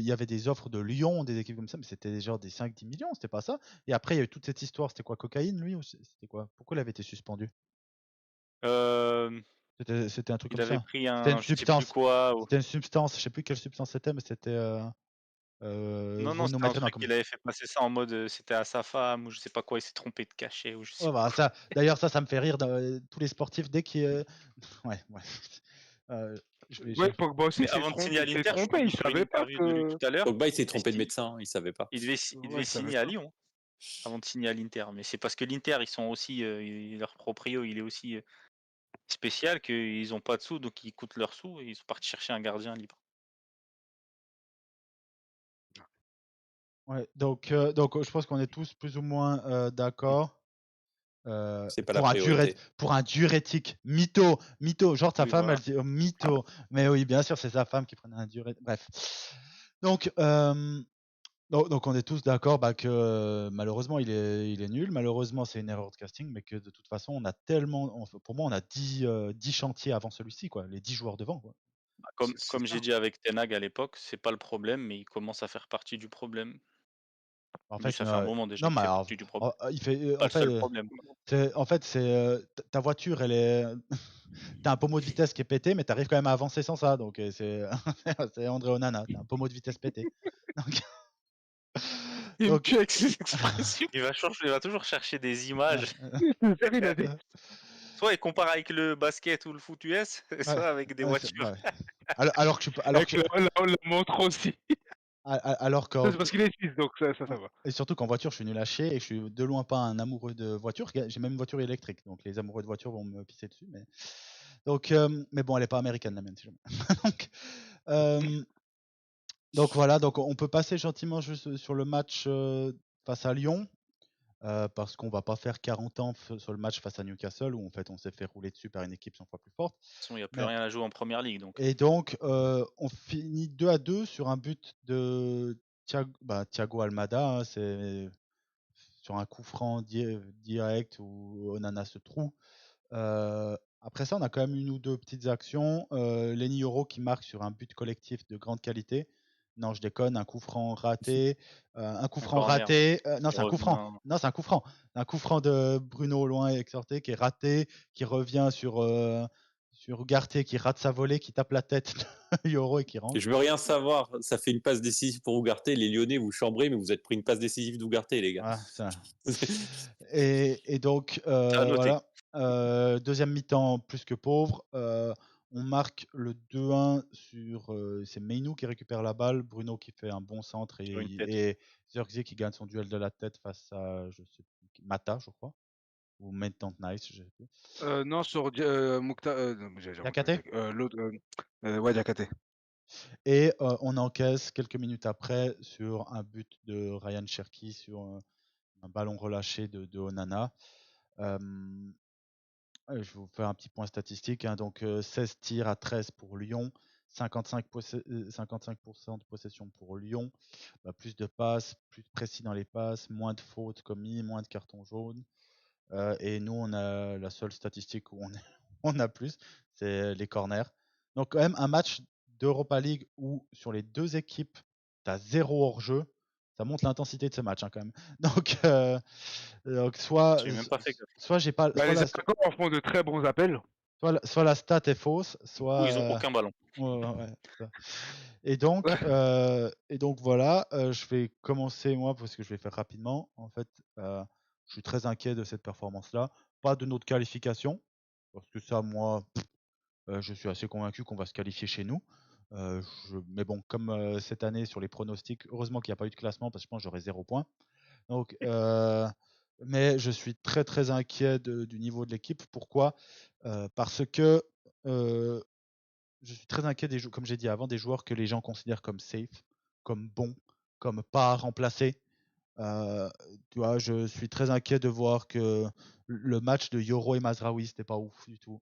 y avait des offres de Lyon, des équipes comme ça, mais c'était genre des 5-10 millions, c'était pas ça. Et après, il y a eu toute cette histoire, c'était quoi, cocaïne, lui, ou c'était quoi? Pourquoi il avait été suspendu? Euh, C'était un truc il comme avait ça. pris C'était une un, je sais plus substance. quoi. C'était une substance, je sais plus quelle substance c'était, mais c'était. Non, Vous nous c'était un mettrez dans truc comme. qu'il avait fait passer ça en mode c'était à sa femme ou je sais pas quoi, il s'est trompé de cachet ou je sais Ouais, bah, pas quoi. d'ailleurs, ça me fait rire. Tous les sportifs, dès qu'ils. Ouais, ouais. Je vais Ouais, chercher. Pogba aussi Mais avant de signer à il s'est l'Inter, je trompé, t'ai il dit sur une savait pas interview de lui que. tout à l'heure, Pogba, il s'est il devait trompé de signer, médecin, il savait pas. il devait Ouais, il savait signer à pas. Lyon avant de signer à l'Inter. Mais c'est parce que l'Inter, ils sont aussi, leur proprio, il est aussi spécial qu'ils n'ont pas de sous, donc ils coûtent leurs sous et ils sont partis chercher un gardien libre. Ouais, donc je pense qu'on est tous plus ou moins d'accord. C'est pas la priorité. Pour un diurétique, mytho, genre sa Oui, femme, voilà. elle dit oh, mytho, mais oui, bien sûr, c'est sa femme qui prenait un diurétique. Bref, donc on est tous d'accord que malheureusement il est nul, malheureusement c'est une erreur de casting, mais que de toute façon on a tellement, pour moi on a 10 chantiers avant celui-ci, quoi, les 10 joueurs devant, quoi. Bah, C'est comme ça. j'ai dit avec Ten Hag à l'époque, c'est pas le problème, mais il commence à faire partie du problème. En Lui, fait, ça fait un moment déjà non, qu'il mais fait alors, partie du problème. il fait, Pas le seul problème, quoi. c'est ta voiture, elle est, t'as un pommeau de vitesse qui est pété, mais t'arrives quand même à avancer sans ça, donc c'est c'est André Onana, t'as un pommeau de vitesse pété. Donc, Il me donc tue avec ses expressions. Il va toujours chercher des images. Il a des. Soit il compare avec le basket ou le foot US, ouais, soit avec des ouais, voitures. ouais. Alors que tu peux, Avec la montre aussi. alors Ça, qu'en, c'est parce qu'il est suisse, donc ça ouais. va. Et surtout qu'en voiture, je suis nul à chier et je suis de loin pas un amoureux de voiture. J'ai même une voiture électrique, donc les amoureux de voiture vont me pisser dessus. Mais bon, elle est pas américaine la mienne, si jamais. donc, donc voilà, donc on peut passer gentiment juste sur le match face à Lyon. Parce qu'on va pas faire 40 ans sur le match face à Newcastle où en fait on s'est fait rouler dessus par une équipe 100 fois plus forte. De toute façon, il n'y a plus Mais- rien à jouer en première ligue. Donc. Et donc on finit 2-2 sur un but de Thiago Almada, hein, c'est sur un coup franc direct où Onana se trouve. Après ça, on a quand même une ou deux petites actions. Lenny Yoro qui marque sur un but collectif de grande qualité. Non, je déconne, un coup franc raté. Un coup Un franc corner raté. Non, qui c'est un coup franc. revient. Non, c'est un coup franc. Un coup franc de Bruno loin exhorté qui est raté, qui revient sur Ugarte qui rate sa volée, qui tape la tête de Yoro et qui rentre. Je veux rien savoir. Ça fait une passe décisive pour Ugarte. Les Lyonnais, vous chambrez, mais vous êtes pris une passe décisive d'Ugarte, les gars. Voilà, ça. Et donc, à noter. voilà. Deuxième mi-temps plus que pauvre. On marque le 2-1 sur. C'est Meinou qui récupère la balle, Bruno qui fait un bon centre Sur une tête. et Zirkzee qui gagne son duel de la tête face à je sais plus, Mata, je crois. Ou Maitland Nice, je sais plus. Non, sur Moukta. Non, j'allais dire Moukta. Diakate. L'autre. Ouais, Diakate. Et on encaisse quelques minutes après sur un but de Ryan Cherki sur un ballon relâché de Onana. Je vais vous faire un petit point statistique, hein. Donc 16 tirs à 13 pour Lyon, 55% de possession pour Lyon, plus de passes, plus précis dans les passes, moins de fautes commises, moins de cartons jaunes. Et nous, on a la seule statistique où on a plus, c'est les corners. Donc quand même un match d'Europa League où sur les deux équipes, tu as 0 hors-jeu. Ça montre l'intensité de ce match, hein, quand même. Donc soit, J'ai même pas fait gaffe. soit j'ai pas, Bah, les attaquants en font de très bons appels. soit la stat est fausse, Du soit. coup, ils ont aucun ballon. Ouais, c'est ça. Et donc voilà, je vais commencer moi parce que je vais faire rapidement. En fait, je suis très inquiet de cette performance-là. Pas de notre qualification, parce que ça, moi, je suis assez convaincu qu'on va se qualifier chez nous. Mais bon, comme cette année sur les pronostics, heureusement qu'il n'y a pas eu de classement parce que je pense que j'aurais 0 point. Donc, mais je suis très très inquiet du niveau de l'équipe. Pourquoi Parce que je suis très inquiet comme j'ai dit avant, des joueurs que les gens considèrent comme safe, comme bons, comme pas à remplacer. Tu vois, je suis très inquiet de voir que le match de Yoro et Mazraoui, c'était pas ouf du tout.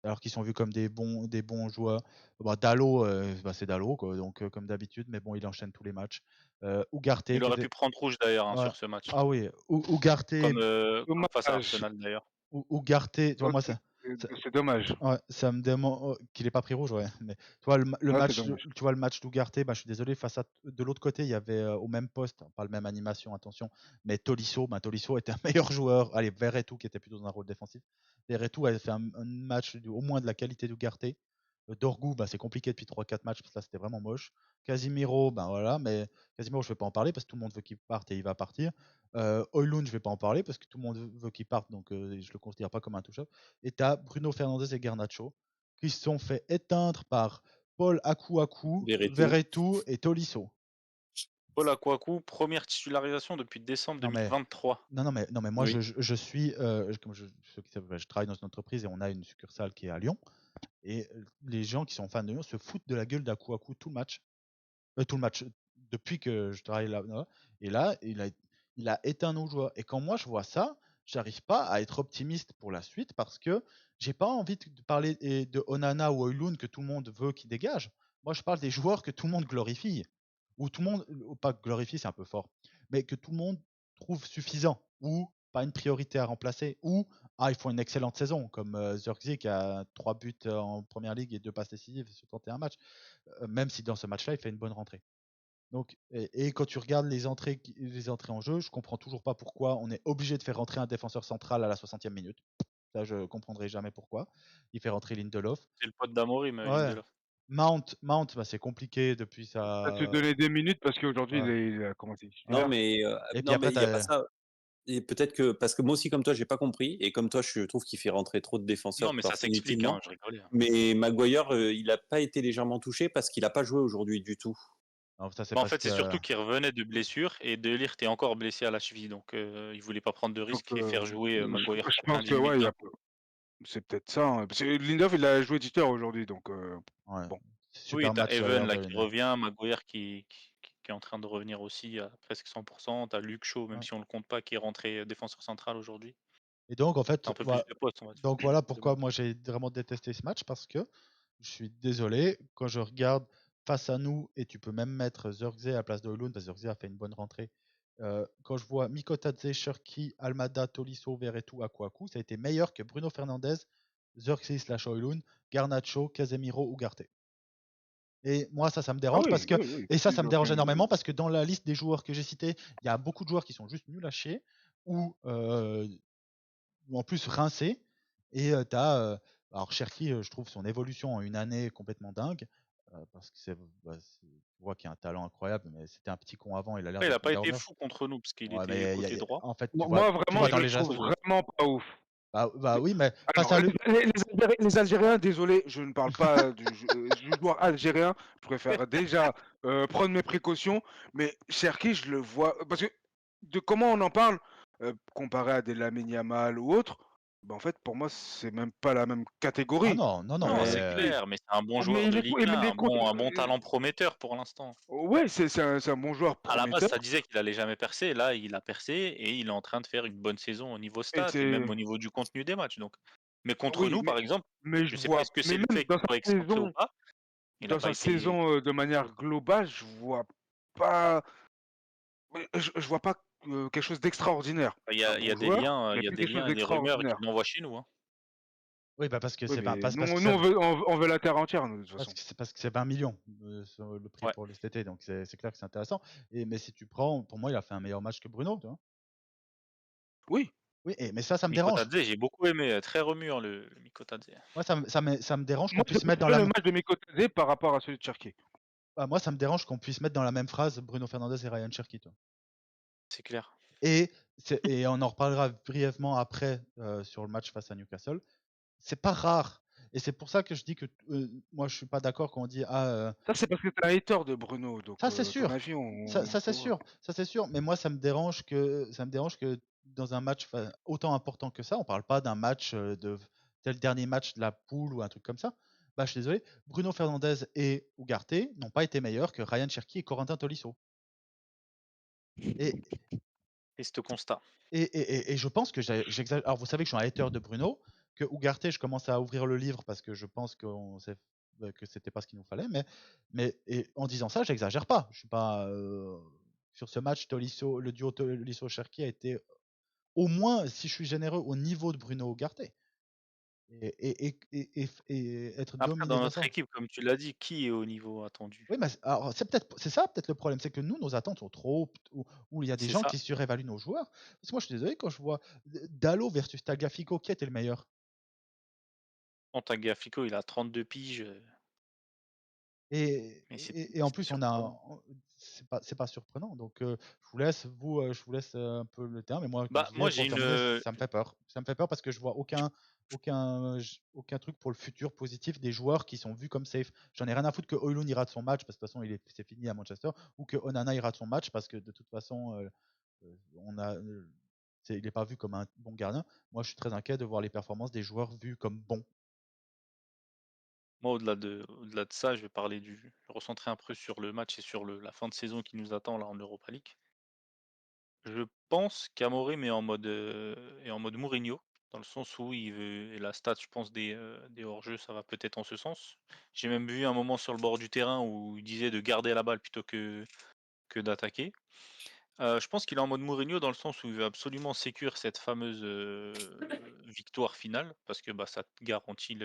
Alors qu'ils sont vus comme des bons joueurs. Dalot, c'est Dalot, quoi, donc comme d'habitude, mais bon, il enchaîne tous les matchs. Ugarte, Il qui aurait était. pu prendre rouge d'ailleurs Ouais. sur ce match. Ah oui, Ugarte, Comme face à Dommage. Arsenal d'ailleurs. Ugarte, tu vois, moi, ça, C'est dommage. ouais, ça me demande qu'il ait pas pris rouge, ouais. Mais tu vois, le Ouais, c'est match, dommage. tu vois, le match d'Ugarte, je suis désolé, de l'autre côté, il y avait au même poste, pas le même animation, attention, mais Tolisso, Tolisso était un meilleur joueur. Allez, Verretou qui était plutôt dans un rôle défensif. Verretou avait fait un match au moins de la qualité d'Ugarte. Dorgu, c'est compliqué depuis 3-4 matchs, parce que là, c'était vraiment moche. Casimiro, voilà, mais Casimiro, je vais pas en parler parce que tout le monde veut qu'il parte et il va partir. Højlund, je vais pas en parler parce que tout le monde veut qu'il parte, donc je le considère pas comme un touchable. Et tu as Bruno Fernandes et Garnacho. qui se sont fait éteindre par Paul Akuaku, Verretou. Verretou et Tolisso. Paul Akwaku, première titularisation depuis décembre Non, mais 2023. non, mais moi, Oui. je suis, comme ceux qui savent, je travaille dans une entreprise et on a une succursale qui est à Lyon. Et les gens qui sont fans de Lyon se foutent de la gueule d'Akuaku tout le match. Tout le match, depuis que je travaille là. Et là, il a éteint nos joueurs. Et quand moi je vois ça, j'arrive pas à être optimiste pour la suite parce que j'ai pas envie de parler de Onana ou Højlund que tout le monde veut qu'il dégage. Moi, je parle des joueurs que tout le monde glorifie. Ou tout le monde, ou pas glorifie, c'est un peu fort, mais que tout le monde trouve suffisant. Ou pas une priorité à remplacer. Ou ils font une excellente saison, comme Zirkzee qui a 3 buts en première ligue et 2 passes décisives sur 31 matchs. Même si dans ce match-là, il fait une bonne rentrée. Donc, et quand tu regardes les entrées en jeu, je comprends toujours pas pourquoi on est obligé de faire rentrer un défenseur central à la 60e minute. Ça, je comprendrai jamais pourquoi. Il fait rentrer Lindelof. C'est le pote d'Amorim, Ouais. Lindelof. Mount, bah, c'est compliqué depuis À te sa. donner des minutes parce qu'aujourd'hui, Ouais. il a commencé Non, titulaire. mais Et puis non, mais après, il n'y a pas ça. Et peut-être que parce que moi aussi, comme toi, j'ai pas compris, et comme toi, je trouve qu'il fait rentrer trop de défenseurs Non, mais ça s'explique, inutilement. hein, je rigolais. Hein. Mais Maguire, il n'a pas été légèrement touché parce qu'il n'a pas joué aujourd'hui du tout. Non, ça, c'est En parce fait, c'est que. surtout qu'il revenait de blessure et De Ligt est encore blessé à la cheville, donc il voulait pas prendre de Donc, risque et faire jouer Maguire je pense 90 que minutes ouais, d'un coup. c'est peut-être ça. Hein. Parce que Lindelof, il a joué titulaire aujourd'hui, donc Ouais. bon. Oui, Super t'as match Even d'ailleurs là de qui Lindelof. revient, Maguire qui est en train de revenir aussi à presque 100%. T'as Luke Shaw, même Ouais. si on le compte pas, qui est rentré défenseur central aujourd'hui. Et donc, en T'as fait, un peu plus de postes, on va dire. donc voilà de pourquoi banc. moi j'ai vraiment détesté ce match parce que je suis désolé, quand je regarde face à nous, et tu peux même mettre Zirkzee à la place de Højlund, parce que Zirkzee a fait une bonne rentrée. Quand je vois Mikotadze, Cherki, Almada, Tolisso, Verretou, Akwaku, ça a été meilleur que Bruno Fernandes, Zirkzee / Højlund, Garnacho, Casemiro, Ugarte. Et moi, ça me Ah dérange parce oui, que. oui, oui. Et ça Ils me ont dérange fait énormément parce que dans la liste des joueurs que j'ai cités, il y a beaucoup de joueurs qui sont juste nuls à chier ou en plus rincés. Et tu as. Alors, Cherki, je trouve son évolution en une année complètement dingue. Parce que tu vois qu'il a un talent incroyable, mais c'était un petit con avant, il a l'air Après, il a d'être pas meilleur été joueur. fou contre nous parce qu'il Ouais, était mais côté droit. en fait, Moi, tu vraiment, vois Mais je dans le les Luke Shaw, trouve gestes. vraiment pas ouf. Bah oui, mais face Alors, à lui. les Algériens, désolé, je ne parle pas du joueur algérien. Je préfère déjà prendre mes précautions. Mais Cherki, je le vois. Parce que de comment on en parle, comparé à des Lamine Yamal ou autres, bah, en fait, pour moi, c'est même pas la même Ah catégorie. non, non, non, non, Ouais. c'est clair, mais c'est un bon Mais joueur il de est, Ligue mais 1, il est un bon talent prometteur pour l'instant. ouais, c'est un bon joueur À la base, prometteur. ça disait qu'il allait jamais percer. Là, il a percé et il est en train de faire une bonne saison au niveau Et stats et c'est même au niveau du contenu des matchs. Donc, mais contre oui, nous, par exemple, mais je je sais pas est-ce vois, que mais c'est le même fait qu'il soit excentré ou pas. Il n'a dans pas sa été. saison de manière globale, je vois pas. Mais je vois pas quelque chose d'extraordinaire. Il y C'est un a, il y bon a des joueur, liens, mais il y a pas des quelque chose liens et des rumeurs qui d'extraordinaire. l'envoient chez nous. Hein. Oui, bah parce que Oui, c'est mais parce que nous c'est on veut la terre entière, nous, de toute façon. parce que c'est 20 millions sur le prix Ouais. pour cet été, donc c'est clair que c'est intéressant. Mais si tu prends, pour moi, il a fait un meilleur match que Bruno, tu vois. Oui. Oui, mais ça me dérange. Mikotadze, j'ai beaucoup aimé, très remuant le Mikotadze. Moi, ça me dérange qu'on Moi, je puisse mettre dans préférais la. le match de Mikotadze par rapport à celui de Cherki. Moi, ça me dérange qu'on puisse mettre dans la même phrase Bruno Fernandes et Ryan Cherki, tu vois. C'est clair. Et, et on en reparlera brièvement après sur le match face à Newcastle. C'est pas rare. Et c'est pour ça que je dis que moi, je suis pas d'accord quand on dit Ça, c'est parce que t'es un hater de Bruno, donc ça c'est ton sûr. avis, Ça on c'est peut voir. sûr. Ça c'est sûr. Mais moi, ça me dérange que dans un match autant important que ça, on parle pas d'un match tel dernier match de la poule ou un truc comme ça. Bah, je suis désolé. Bruno Fernandes et Ugarte n'ont pas été meilleurs que Ryan Cherki et Corentin Tolisso. Et, Triste constat. et je pense que j'exagère. Alors, vous savez que je suis un hater de Bruno, que Ugarte, je commence à ouvrir le livre parce que je pense que c'était pas ce qu'il nous fallait. Mais en disant ça, j'exagère pas. Je suis pas sur ce match. Tolisso, le duo Tolisso-Cherki a été au moins, si je suis généreux, au niveau de Bruno Ugarte. Et être Après, dominé dans comme notre ça. équipe, comme tu l'as dit, qui est au niveau attendu? Oui, mais alors c'est ça peut-être le problème, c'est que nous, nos attentes sont trop hautes, ou il y a des C'est gens ça. qui surévaluent nos joueurs. Parce que moi, je suis désolé quand je vois Dalot versus Tagliafico, qui était le meilleur? Tagliafico, il a 32 piges, Et, mais et en c'est plus, surprenant. c'est pas surprenant. Donc, je vous laisse un peu le terrain. Mais moi, comme Bah, je disais, moi, pour j'ai terminer, une, ça me fait peur. Ça me fait peur parce que je vois aucun aucun truc pour le futur positif des joueurs qui sont vus comme safe. J'en ai rien à foutre que Højlund ira de son match parce que de toute façon c'est fini à Manchester, ou que Onana ira de son match parce que de toute façon il n'est pas vu comme un bon gardien. Moi, je suis très inquiet de voir les performances des joueurs vus comme bons. Moi, au-delà de ça, je vais recentrer un peu sur le match et sur la fin de saison qui nous attend là en Europa League. Je pense qu'Amorim est en mode Mourinho, dans le sens où il veut, et la stat, je pense, des hors-jeux, ça va peut-être en ce sens. J'ai même vu un moment sur le bord du terrain où il disait de garder la balle plutôt que d'attaquer. Je pense qu'il est en mode Mourinho dans le sens où il veut absolument sécure cette fameuse victoire finale, parce que bah, ça te garantit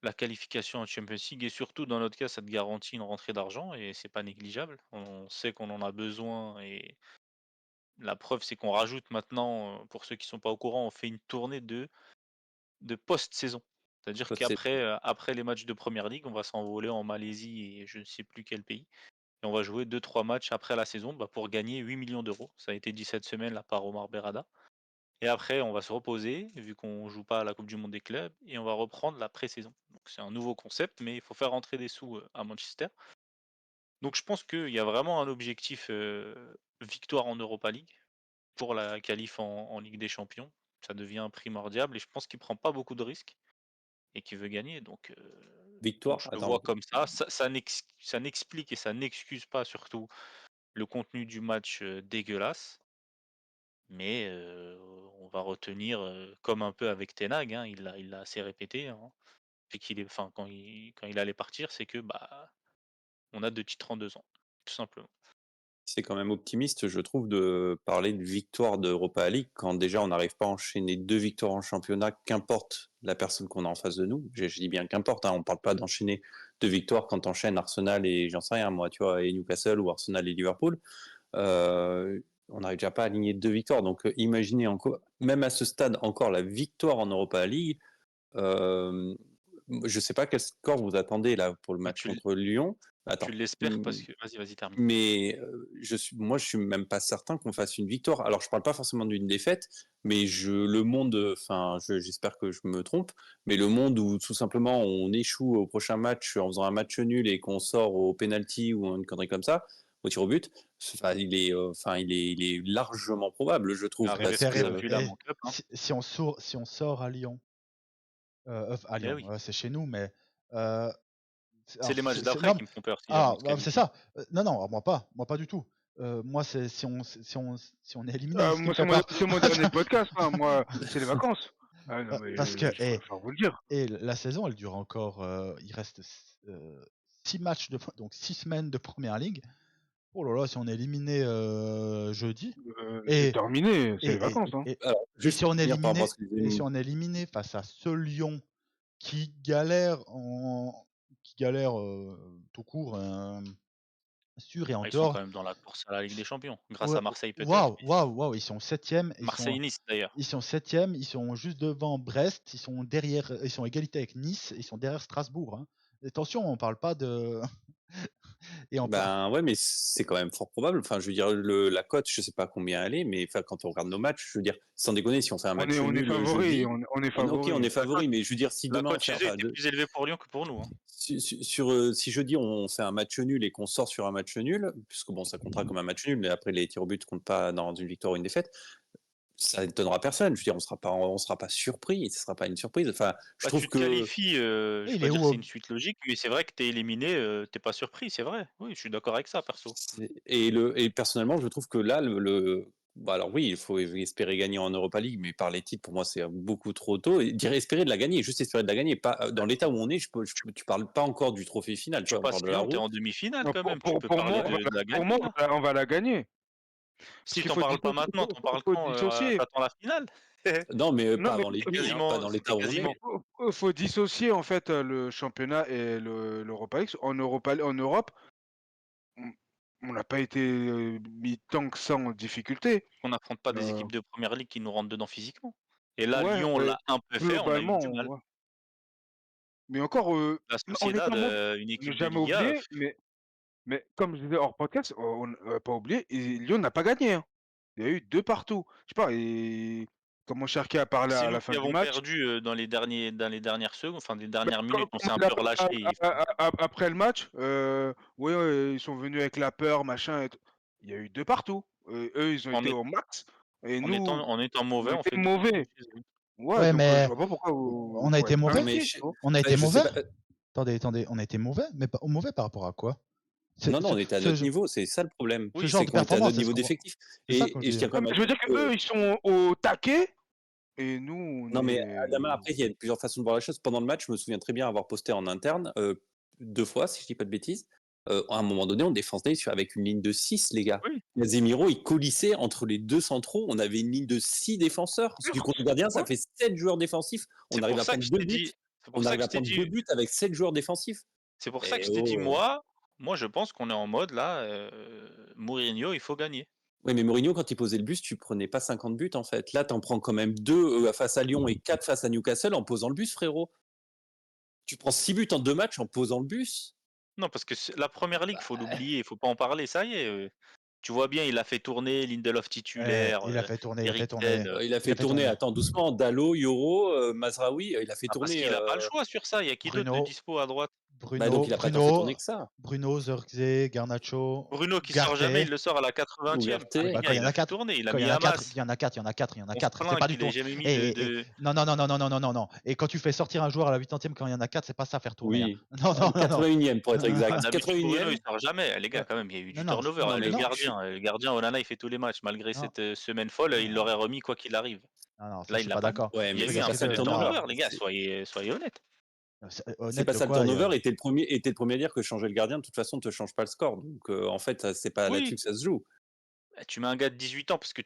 la qualification en Champions League, et surtout dans notre cas, ça te garantit une rentrée d'argent et c'est pas négligeable. On sait qu'on en a besoin, et la preuve, c'est qu'on rajoute maintenant, pour ceux qui sont pas au courant, on fait une tournée de post-saison. C'est-à-dire Ça, c'est après les matchs de première ligue, on va s'envoler en Malaisie et je ne sais plus quel pays. Et on va jouer 2-3 matchs après la saison, bah, pour gagner 8 millions d'euros. Ça a été dit cette semaine là par Omar Berrada. Et après, on va se reposer, vu qu'on joue pas à la Coupe du Monde des clubs, et on va reprendre la pré-saison. Donc c'est un nouveau concept, mais il faut faire rentrer des sous à Manchester. Donc je pense qu'il y a vraiment un objectif victoire en Europa League pour la qualif en Ligue des Champions. Ça devient primordial et je pense qu'il prend pas beaucoup de risques et qu'il veut gagner. Donc victoire. je le vois Attends, comme ça. Ça n'explique et ça n'excuse pas surtout le contenu du match dégueulasse. Mais on va retenir, comme un peu avec Ten Hag, hein, il l'a assez répété, hein, et enfin, quand il allait partir, c'est que bah, on a 2 titres en 2 ans, tout simplement. c'est quand même optimiste, je trouve, de parler de victoire d'Europa League quand déjà on n'arrive pas à enchaîner 2 victoires en championnat, qu'importe la personne qu'on a en face de nous. Je dis bien qu'importe, hein, on parle pas d'enchaîner 2 victoires quand t'enchaînes Arsenal et j'en sais rien, moi, tu vois, et Newcastle ou Arsenal et Liverpool. On n'arrive déjà pas à aligner 2 victoires. Donc imaginez encore, même à ce stade, encore la victoire en Europa League. Euh, je sais pas quel score vous attendez là pour le Bah, match contre Lyon. tu Attends. l'espères parce que vas-y, termine. Mais moi, je suis même pas certain qu'on fasse une victoire. Alors, je parle pas forcément d'une défaite, mais le monde, enfin, j'espère que je me trompe, mais le monde où tout simplement on échoue au prochain match en faisant un match nul et qu'on sort au penalty ou une connerie comme ça, au tir au but, enfin, il est largement probable, je C'est trouve, arrivé parce Terrible. que violemment en Cup, hein. Si on sort à Lyon, à Eh Lyon, oui, c'est chez nous, mais euh, c'est alors, les matchs d'après non, qui me font peur si jamais on ah, se bah, c'est qualifie. ça. Non, moi pas du tout. Moi, c'est si on est éliminé, ce qui me Moi, fait peur. c'est mon dernier podcast, hein. Moi, c'est les vacances. Ah non, mais Parce que, il faut vous le dire. la saison, elle dure encore. Il reste 6 matchs donc 6 semaines de première ligue. Oh là là, si on est éliminé jeudi, C'est et, terminé, c'est les et, et, vacances, hein. et, alors, et juste si pour on est finir par rapport à éliminé, ce que je disais, face à ce Lyon qui galère qui galère tout court, sûr et en Ah, ils sont dehors. quand même dans la course à la Ligue des Champions, grâce Ouais, à Marseille peut-être, waouh, mais waouh, waouh, ils sont septième, Marseille-Nice d'ailleurs. ils sont septième, ils sont juste devant Brest, ils sont derrière, ils sont à égalité avec Nice, ils sont derrière Strasbourg, hein. Attention, on parle pas de et on parle. ben ouais, mais c'est quand même fort probable. Enfin, je veux dire, la cote, je sais pas combien elle est, mais enfin, quand on regarde nos matchs, je veux dire, sans déconner, si on fait un match On est nul favori, jeudi, on est ok, on favori. est favori, mais je veux dire, si La demain on cote fait, chez eux enfin, était plus élevée pour Lyon que pour nous, hein. si jeudi on fait un match nul et qu'on sort sur un match nul, puisque bon, ça comptera comme un match nul, mais après les tirs au but comptent pas dans une victoire ou une défaite, ça étonnera personne. Je veux dire, on sera pas surpris, ce sera pas une surprise. Enfin, je Bah, tu trouve te que qualifies, je vais Il pas est dire où que c'est une suite logique, mais c'est vrai que tu es éliminé, tu pas surpris, c'est vrai. Oui, je suis d'accord avec ça perso. et personnellement, je trouve que là, bah alors oui, il faut espérer gagner en Europa League, mais par les titres, pour moi, c'est beaucoup trop tôt. Et dire espérer de la gagner, juste espérer de la gagner, pas dans l'état où on est. Tu parles pas encore du trophée final, tu Tu vois, on parle passes de la Lyon, tu es route. en demi-finale Non, quand même, tu peux parler de la pour gagner moi, là. on va la gagner. Parce Si qu'il t'en faut parles pas dissocier, maintenant, t'en parles faut quand, dissocier. tu la finale? Non, mais Non, pas mais avant les C'est demi, hein, pas quasiment dans c'était l'état où on quasiment est. faut dissocier en fait le championnat et l'Europa League. En Europe, on on n'a pas été mis tant que ça en difficulté. on n'affronte pas des Euh, équipes de première ligue qui nous rentrent dedans physiquement. Et là, ouais, Lyon ouais, l'a un peu fait, on a eu globalement, du mal. ouais. Mais encore, La on n'est Sociedad, pas mauvais. une Ne équipe de jamais Liga, oublier, mais comme je disais hors podcast, on pas oublier, Lyon n'a pas gagné, hein. Il y a eu 2 partout. Je sais pas, Comment Cherki a parlé C'est à nous la qui fin du avons match. perdu dans les dernières secondes, enfin les dernières Comment minutes, on s'est un il a peu relâché. après le match, oui, ils sont venus avec la peur, machin et tout. Il y a eu 2 partout. Eux, ils ont En, été est- au max et en étant, nous, en étant on mauvais, on était fait 2 buts mauvais. chez eux. Ouais, Ouais, donc je mais vois pas pourquoi on il a faut été être mauvais. Non, mais inquiet, tu vois? On a été je sais mauvais. pas. Attendez, on a été mauvais, mais mauvais par rapport à quoi? Non, on était à Ce, notre niveau, c'est ça le problème. ce Oui, genre C'est de qu'on était à performance, notre niveau c'est d'effectif. ça que je Et dis. je tiens quand Ouais, même mais à je veux dire dire que. qu'eux, ils sont au taquet et nous, on Non, mais est. Adama, après, il y a plusieurs façons de voir la chose. Pendant le match, je me souviens très bien avoir posté en interne 2 fois, si je dis pas de bêtises. À un moment donné, on défendait avec une ligne de 6, les gars. oui. Casemiro, il colissait entre les 2 centraux. On avait une ligne de 6 défenseurs. Ce du contre gardien, ça Ouais. fait 7 joueurs défensifs. On C'est arrive pour à ça que prendre je 2 t'ai buts. dit. C'est pour On ça arrive que à je t'ai prendre 2 dit. buts avec 7 joueurs défensifs. C'est pour ça que Et je t'ai dit, moi, je pense qu'on est en mode là, Mourinho, il faut gagner. Oui, mais Mourinho, quand il posait le bus, tu prenais pas 50 buts en fait. Là, tu en prends quand même 2 face à Lyon et 4 face à Newcastle en posant le bus, frérot. Tu prends 6 buts en 2 matchs en posant le bus. Non, parce que la première ligue, faut l'oublier, il faut pas en parler. Ça y est, tu vois bien, il a fait tourner Lindelof titulaire, Il a fait tourner, Eriksen. Il a il fait a fait tourner, tourner. attends doucement, Dalot, Yoro, Mazraoui, il a fait Parce tourner. qu'il a pas le choix sur ça. Il y a qui d'autre de Bruno, dispo à droite? Donc il a pas tant fait tourner que ça. Zirkzee, Garnacho, Bruno qui sort jamais, Garté. il le sort à la 80e. Ugarte. Les Quand gars, il y en il a a fait 4, tourner, il a quand il y mis en a 4, Hamas. il y en a 4. On se C'est plaint pas du qu'il ait tout. jamais mis Non. Et quand tu fais sortir un joueur à la 80e quand il y en a 4, c'est pas ça faire tourner. Oui. Non. 81e pour être exact. D'habitude, Bruno, 81e. il sort jamais. Les gars, quand même, il y a eu du Non, turnover. non, Le mais gardien, Onana, il fait tous les matchs. Malgré Non. cette semaine folle, il l'aurait remis quoi qu'il arrive. Non, ça, Là, je il suis l'a pas pas mis. d'accord. Ouais, Il y a mais eu c'est un pas peu ça de le turnover. turnover, les gars, soyez honnêtes. C'est Honnête pas de ça le quoi, turnover. Et t'es le premier à dire que changer le gardien, de toute façon, ne te change pas le score. Donc en fait, c'est pas là-dessus Oui, que ça se joue. tu mets un gars de 18 ans parce que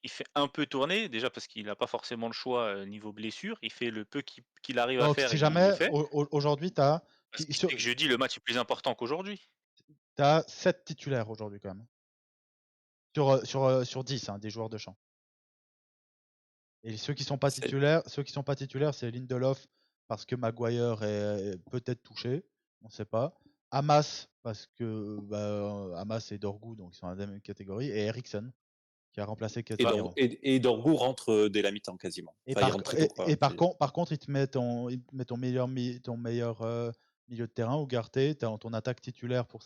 il fait un peu tourner, déjà parce qu'il n'a pas forcément le choix niveau blessure. Il fait le peu qu'il arrive à Donc, faire, si il le jamais, fait. aujourd'hui, Parce qu'il sait que jeudi, le match est plus important qu'aujourd'hui. t'as 7 titulaires aujourd'hui, quand même. Sur 10, des joueurs de champ. Et ceux qui sont pas titulaires, c'est Lindelof parce que Maguire est peut-être touché, on ne sait pas. Hamas parce que Hamas et Dorgu, donc ils sont dans la même catégorie, et Eriksen qui a remplacé Casemiro. Et Dorgu rentre dès la mi-temps quasiment. Et, Enfin, il rentre très tôt, quoi. par contre, ils te mettent ton meilleur milieu de terrain, Ugarte, ton attaque titulaire pour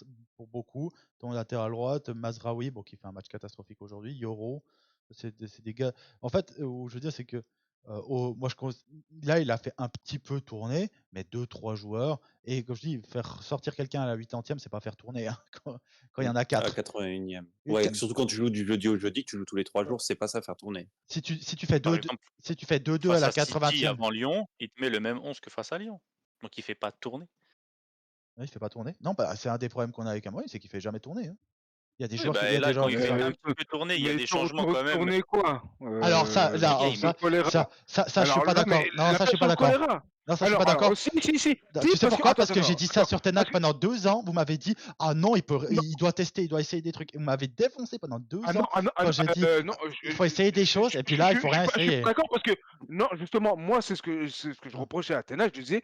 beaucoup, ton latéral droite, Mazraoui, qui fait un match catastrophique aujourd'hui, Yoro, c'est des gars. En fait, je veux dire, c'est que moi, là, il a fait un petit peu tourner, mais 2-3 joueurs. Et comme je dis, faire sortir quelqu'un à la 80e, c'est pas faire tourner quand il y en a 4. À 81e. Ouais, surtout quand tu joues du jeudi au jeudi, que tu joues tous les 3 jours, c'est pas ça faire tourner. Si tu fais Par 2-2 exemple, à la face à City 80e, avant Lyon, il te met le même 11 que face à Lyon. Donc il fait pas tourner. il fait pas tourner. Non, c'est un des problèmes qu'on a avec Amorim, c'est qu'il fait jamais tourner. Il y a des Oui, joueurs et là, quand il qui fait sont. un petit peu tourner, il y a Mais des changements quand même. tourner quoi? Alors ça, Les gars, je suis pas d'accord. Non, ça, je suis pas d'accord. Non, ça, je suis pas d'accord. Si. Tu sais parce pourquoi? attends, Parce que j'ai dit ça sur Tenac parce que- pendant 2 ans. Vous m'avez dit, ah non, il doit tester, il doit essayer des trucs. Et vous m'avez défoncé pendant 2 ans quand j'ai dit, il faut essayer des choses. Et puis là, il faut rien Je suis essayer. pas d'accord parce que non, justement, moi c'est ce que je reprochais à Athéna. Je disais,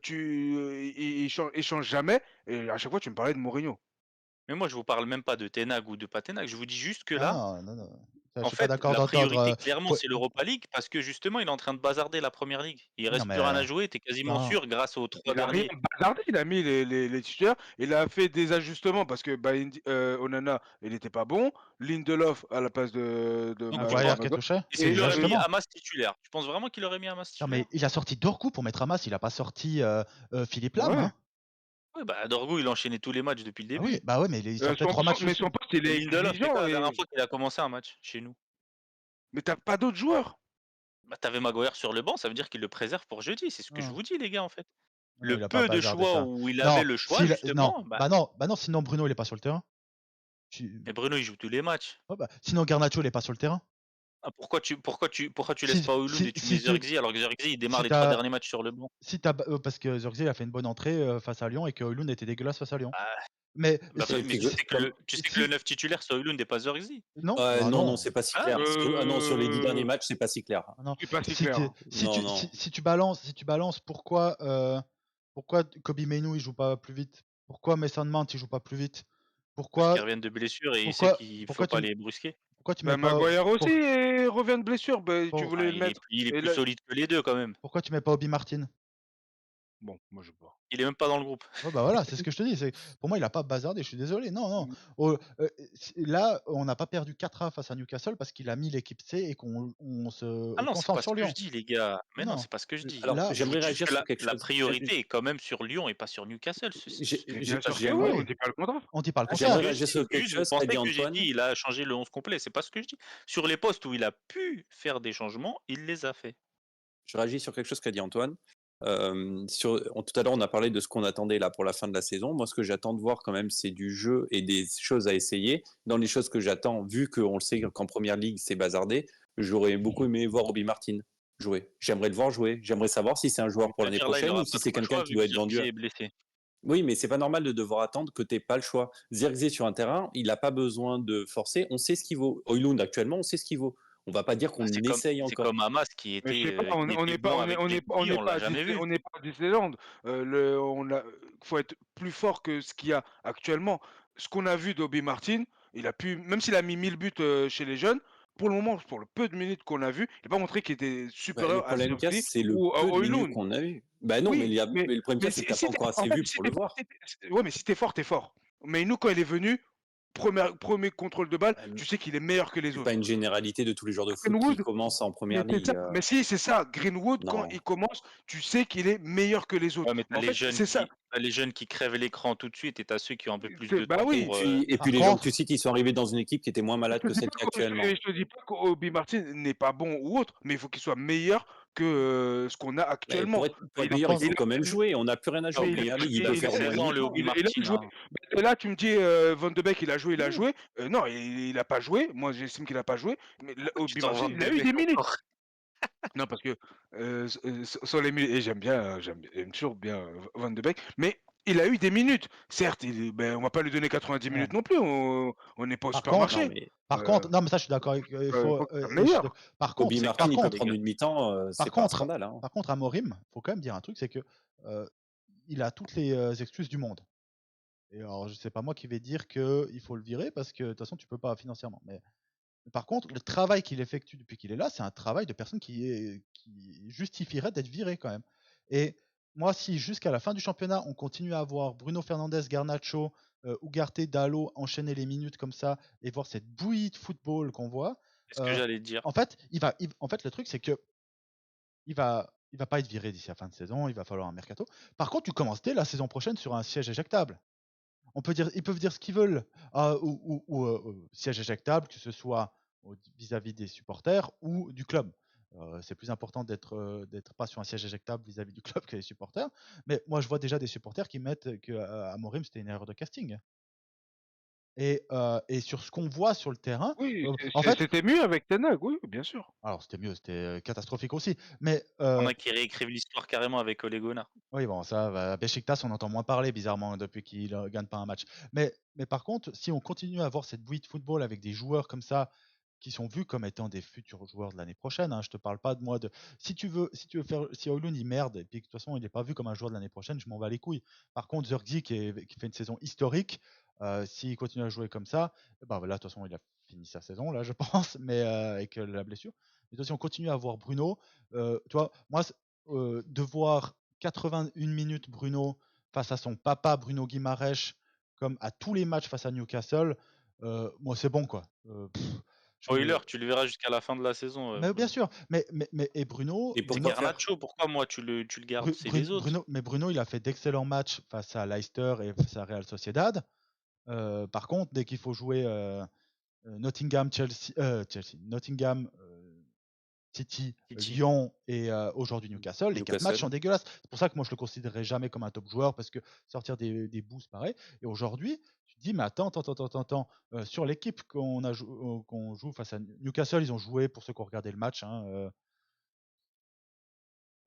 il change jamais. Et à chaque fois, tu me parlais de Mourinho. Mais moi, je vous parle même pas de Tenag ou de pas Tenag. Je vous dis juste que là, Non. Ça, je en suis pas fait, d'accord la d'entendre. priorité, clairement, c'est l'Europa League parce que justement, il est en train de bazarder la première ligue. Il Non, reste mais plus rien à jouer. Tu es quasiment non. sûr grâce aux 3 Il a rien derniers. bazardé, il a mis les titulaires, il a fait des ajustements parce que Onana, il était pas bon, Lindelof à la place de Donc, tu Maguire penses, qui est touché. est-ce C'est qu'il aurait mis justement. Hamas titulaire? Tu penses vraiment qu'il aurait mis Hamas Non, titulaire? mais il a sorti Dorgu pour mettre Hamas. Il a pas sorti Philippe Lam. Ouais. Oui, Dorgu, il enchaînait tous les matchs depuis le début. Oui, mais il sortait 3 matchs. Mais son poste, il est Lindelof, c'est exigeant. quand la dernière fois qu'il a commencé un match chez nous? Mais t'as pas d'autres joueurs. T'avais Maguire sur le banc, ça veut dire qu'il le préserve pour jeudi. C'est ce que je Non. vous dis, les gars, en fait. Non, Le il a pas peu de bazardé choix ça. où il Non, avait le choix, justement. non, sinon Bruno il est pas sur le terrain. Mais Bruno, il joue tous les matchs. Sinon Garnacho il est pas sur le terrain. Ah, pourquoi tu laisses pas Højlund et tu mets Zirkzee alors que Zirkzee il démarre les 3 derniers matchs sur le banc? Parce que Zirkzee il a fait une bonne entrée face à Lyon et que Højlund était dégueulasse face à Lyon. Mais tu sais que le 9 titulaire c'est Højlund et pas Zirkzee? Non, non, c'est pas si clair. Non, sur les 10 derniers matchs, c'est pas si clair. Non. C'est pas si clair. Si tu balances, pourquoi Kobe Mainoo il joue pas plus vite? Pourquoi Mason Mount il joue pas plus vite? Parce qu'ils reviennent de blessure et il sait qu'il faut pas les brusquer. Pourquoi tu mets Bah, pas Maguire aussi pour- revient de blessure. Bah, tu pour- voulais le il mettre. est Et plus là, solide que les deux quand même. pourquoi tu mets pas Obi Martin? bon, moi je sais pas. Il est même pas dans le groupe. Ouais, bah voilà, c'est ce que je te dis. Pour moi, il a pas bazardé. Je suis désolé. Non, non. Mm. Là, on n'a pas perdu 4-1 face à Newcastle parce qu'il a mis l'équipe C et qu'on se Ah non, c'est concentre pas ce sur que je Lyon. dis, les gars. Mais non, Non. c'est pas ce que je dis. Alors, Là, Je vous j'aimerais dis juste réagir que sur quelque la chose. priorité est quand même sur Lyon et pas sur Newcastle. Mais bien J'ai- sûr que j'aime- oui, oui. on dit pas le contraire. On dit pas le Ah, c'est J'aimerais ce contraire. que je réagir dis. sur quelque Juste, vous chose qu'a pensez dit que j'ai Antoine. dit il a changé le 11 complet. C'est pas ce que je dis. Sur les postes où il a pu faire des changements, il les a fait. Je réagis sur quelque chose qu'a dit Antoine. Tout à l'heure, on a parlé de ce qu'on attendait là pour la fin de la saison. Moi, ce que j'attends de voir quand même, c'est du jeu et des choses à essayer. Dans les choses que j'attends, vu qu'on le sait qu'en première ligue, c'est bazardé, j'aurais beaucoup aimé voir Robbie Martin jouer. J'aimerais le voir jouer. J'aimerais savoir si c'est un joueur Je pour veux l'année dire, là, il prochaine aura ou pas si c'est trop le quelqu'un choix qui vu doit que être vendu. Zirkzee est blessé. Oui, mais c'est pas normal de devoir attendre que tu n'aies pas le choix. Zirkzee sur un terrain, il n'a pas besoin de forcer. On sait ce qu'il vaut. Højlund actuellement, on sait ce qu'il vaut. On va pas dire qu'on Bah, essaye c'est encore. comme Hamas Mais je sais pas, on qui on était n'est pas, bon avec on Chelsea, n'est on pas l'a jamais vu. on n'est pas à Disneyland. Faut être plus fort que ce qu'il y a actuellement. Ce qu'on a vu d'Obi Martin, il a pu, même s'il a mis 1000 buts chez les jeunes, pour le moment, pour le peu de minutes qu'on a vu, il n'a pas montré qu'il était Bah, le supérieur à problème qu'il y a, Zirkzee c'est le ou à peu de minutes Højlund. qu'on a eu. Bah non, Oui, mais le problème qu'il y a, c'est que tu n'as pas encore en assez fait, vu pour le voir. ouais, mais si t'es fort, t'es fort. Mais nous, quand il est venu, premier contrôle de balle, Euh, tu sais qu'il est meilleur que les C'est pas autres. une généralité de tous les joueurs de foot qui Greenwood, commencent en mais première c'est ça. ligue. Mais si, c'est ça. Greenwood, quand Non. il commence, tu sais qu'il est meilleur que les autres. Ouais, mais Mais en fait, c'est ça. t'as les jeunes qui crèvent l'écran tout de suite et t'as ceux qui ont un peu plus de Bah temps oui. Et Par puis les gens que tu contre, cites, ils sont arrivés dans une équipe qui était moins Je malade te que dis celle pas qui est actuellement. je te dis pas qu'Obi Martin n'est pas bon ou autre, mais il faut qu'il soit meilleur que ce qu'on a Mais actuellement. pour être par meilleur, il contre, faut quand même jouer. On n'a plus rien à jouer pas en Mais oublier première qu'il ligue. Il a peut fait faire au moins 16 une ans, le mi-temps. Obi il a Martin. joué. Hein. Et là, tu me dis Van de Beek, il a joué, il a joué. Non, il n'a pas joué. Moi, j'estime qu'il n'a pas joué. Mais Pourquoi tu Obi t'en Martin, vantes il a de eu des mec minutes. encore? Non, parce que sur les minutes, et j'aime toujours bien Van de Beek, mais il a eu des minutes. Certes, ben, on va pas lui donner 90 ouais. minutes non plus. On n'est pas au Par Non, contre, supermarché. mais non, mais ça, je suis d'accord. Il faut, Faut qu'il soit et je suis meilleur. par contre, Obi C'est Martin, par il peut contre, les prendre gars. une mi-temps. C'est par pas un contre, scandale. Hein. par contre, Amorim, faut quand même dire un truc, c'est que il a toutes les excuses du monde. Et alors, c'est pas moi qui vais dire qu'il faut le virer parce que de toute façon, tu peux pas financièrement. Mais par contre, le travail qu'il effectue depuis qu'il est là, c'est un travail de personne qui justifierait d'être viré quand même. Et moi, si jusqu'à la fin du championnat, on continue à voir Bruno Fernandes, Garnacho, Ugarte, Dalot enchaîner les minutes comme ça et voir cette bouillie de football qu'on voit, C'est ce que j'allais te dire. en fait, en fait, le truc, c'est que il va pas être viré d'ici la fin de saison, il va falloir un mercato. Par contre, tu commences dès la saison prochaine sur un siège éjectable. Ils peuvent dire ce qu'ils veulent, siège éjectable, que ce soit vis-à-vis des supporters ou du club. C'est plus important d'être pas sur un siège éjectable vis-à-vis du club que les supporters. Mais moi, je vois déjà des supporters qui mettent que Amorim, c'était une erreur de casting. Et sur ce qu'on voit sur le terrain, Oui, en fait, c'était mieux avec Ten Hag, oui, bien sûr. alors c'était mieux, c'était catastrophique aussi. Mais On a qui réécrivent l'histoire carrément avec Ole Gunnar. oui, bon, ça, à Beşiktaş, on entend moins parler, bizarrement, depuis qu'il ne gagne pas un match. Mais par contre, si on continue à avoir cette bouillie de football avec des joueurs comme ça, qui sont vus comme étant des futurs joueurs de l'année prochaine, hein, je te parle pas de moi de. Si tu veux faire. Si Højlund il merde, et puis que de toute façon il n'est pas vu comme un joueur de l'année prochaine, je m'en bats les couilles. Par contre, Zirkzee, qui fait une saison historique, s'il continue à jouer comme ça, bah là, de toute façon, il a fini sa saison, là, je pense, mais avec la blessure. Mais si on continue à voir Bruno, tu vois, moi, de voir 81 minutes Bruno face à son papa Bruno Guimarães, comme à tous les matchs face à Newcastle, moi c'est bon quoi. Spoiler, tu le verras jusqu'à la fin de la saison, Mais bien Bruno. sûr, mais et Bruno, Et C'est pourquoi faire Garnacho, pourquoi moi tu le gardes? C'est les autres. Bruno, il a fait d'excellents matchs face à Leicester et face à Real Sociedad. Par contre, dès qu'il faut jouer Nottingham, Nottingham, City, City. Lyon et aujourd'hui Newcastle, les 4 matchs sont dégueulasses. C'est pour ça que moi je le considérerai jamais comme un top joueur parce que sortir des boosts pareil. Et aujourd'hui, tu te dis mais attends, sur l'équipe qu'on joue face à Newcastle, ils ont joué pour ceux qui ont regardé le match.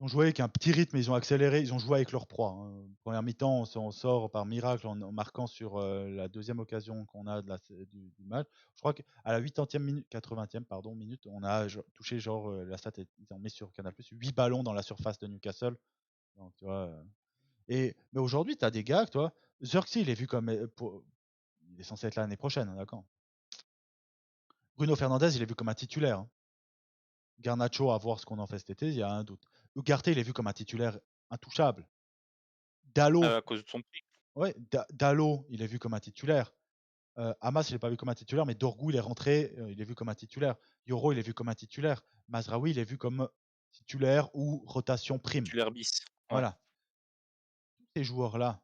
Ils ont joué avec un petit rythme, ils ont accéléré, ils ont joué avec leur proie. Hein. Première mi-temps, on sort par miracle en marquant sur la deuxième occasion qu'on a du match. Je crois qu'à la 80e minute, on a touché la stat, ils ont mis sur Canal+, 8 ballons dans la surface de Newcastle. Donc, tu vois, mais aujourd'hui, tu as des gars, toi, Zirkzee, il est vu comme... il est censé être là l'année prochaine, hein, d'accord. Bruno Fernandes, il est vu comme un titulaire, hein. Garnacho, à voir ce qu'on en fait cet été, il y a un doute. Ugarte, il est vu comme un titulaire intouchable. Dalot, à cause de son prix. ouais, Dalot, il est vu comme un titulaire. Hamas, il n'est pas vu comme un titulaire, mais Dorgu, il est rentré, il est vu comme un titulaire. Yoro, il est vu comme un titulaire. Mazraoui, il est vu comme titulaire ou rotation prime. Titulaire bis. Ouais. Voilà. Tous ces joueurs-là,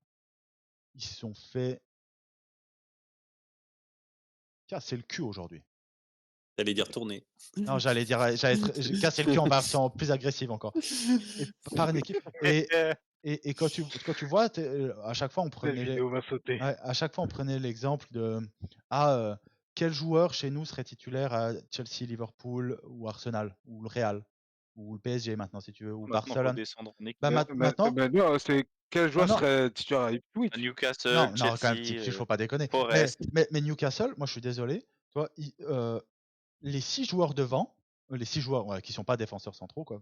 ils se sont fait casser le cul aujourd'hui. T'allais dire tourner. Non, j'allais casser le cul en version plus agressive encore. Et par une équipe. Et quand tu vois, à chaque fois, on La prenait vidéo va sauter. à chaque fois, on prenait l'exemple de quel joueur chez nous serait titulaire à Chelsea, Liverpool ou Arsenal ou le Real ou le PSG maintenant si tu veux ou Maintenant, Barcelone. redescendre en équipe. Maintenant, non, c'est quel joueur non. serait titulaire à Ipswich? À Newcastle, non, Chelsea, quand même, Ipswich, faut pas déconner. Forest. Mais Newcastle, moi je suis désolé, tu vois, les 6 joueurs devant, les 6 joueurs qui sont pas défenseurs centraux, quoi.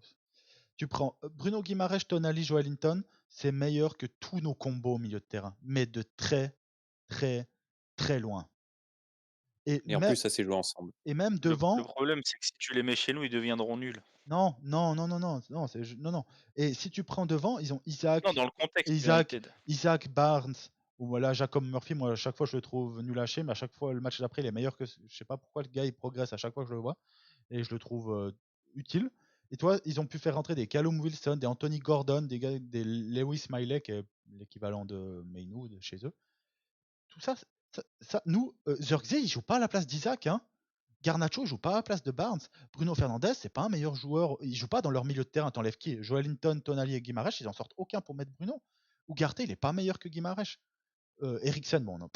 Tu prends Bruno Guimaraes, Tonali, Joelinton, c'est meilleur que tous nos combos au milieu de terrain, mais de très, très, très loin. Et en plus, ça s'est joué ensemble. Et même Le devant. problème, c'est que si tu les mets chez nous, ils deviendront nuls. Non. Et si tu prends devant, ils ont Isaac. Non, dans le contexte United. Isaac Barnes, ou voilà, Jacob Murphy, moi à chaque fois je le trouve nul à chier, mais à chaque fois le match d'après il est meilleur que. Je sais pas pourquoi le gars il progresse à chaque fois que je le vois, et je le trouve utile. Et toi, ils ont pu faire rentrer des Callum Wilson, des Anthony Gordon, des Lewis Miley, qui est l'équivalent de Mainwood chez eux. Tout ça, nous, Zirkzee, il joue pas à la place d'Isaac, hein. Garnacho joue pas à la place de Barnes. Bruno Fernandes, c'est pas un meilleur joueur. Il joue pas dans leur milieu de terrain. T'enlèves qui? Joelinton, Tonali et Guimaraes, ils en sortent aucun pour mettre Bruno. Ugarte, il est pas meilleur que Guimaraes. Eriksen, bon, non.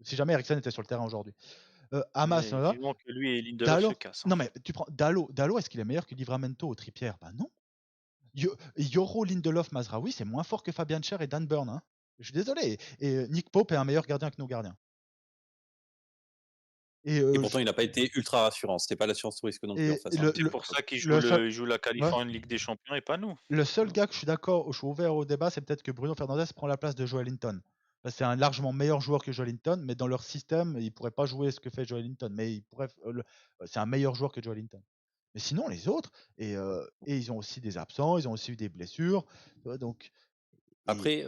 Si jamais Eriksen était sur le terrain aujourd'hui. Hamas, là. Vivement que lui et Lindelof se cassent. Non, mais tu prends Dalot. Dalot, est-ce qu'il est meilleur que Livramento au Trippier? Bah non. Yoro, Lindelof, Mazraoui, c'est moins fort que Fabian Schär et Dan Burn. Hein. Je suis désolé. Et Nick Pope est un meilleur gardien que nos gardiens. Et pourtant, il n'a pas été ultra rassurant. C'était pas l'assurance risque non plus en face. C'est pour ça qu'il joue la qualif en Ligue des Champions et pas nous. Le seul gars que je suis d'accord, je suis ouvert au débat, c'est peut-être que Bruno Fernandes prend la place de Joelinton. C'est un largement meilleur joueur que Joelinton, mais dans leur système, il pourrait pas jouer ce que fait Joelinton. Mais il pourrait, c'est un meilleur joueur que Joelinton. Mais sinon, les autres, et ils ont aussi des absents, ils ont aussi eu des blessures. Donc, après,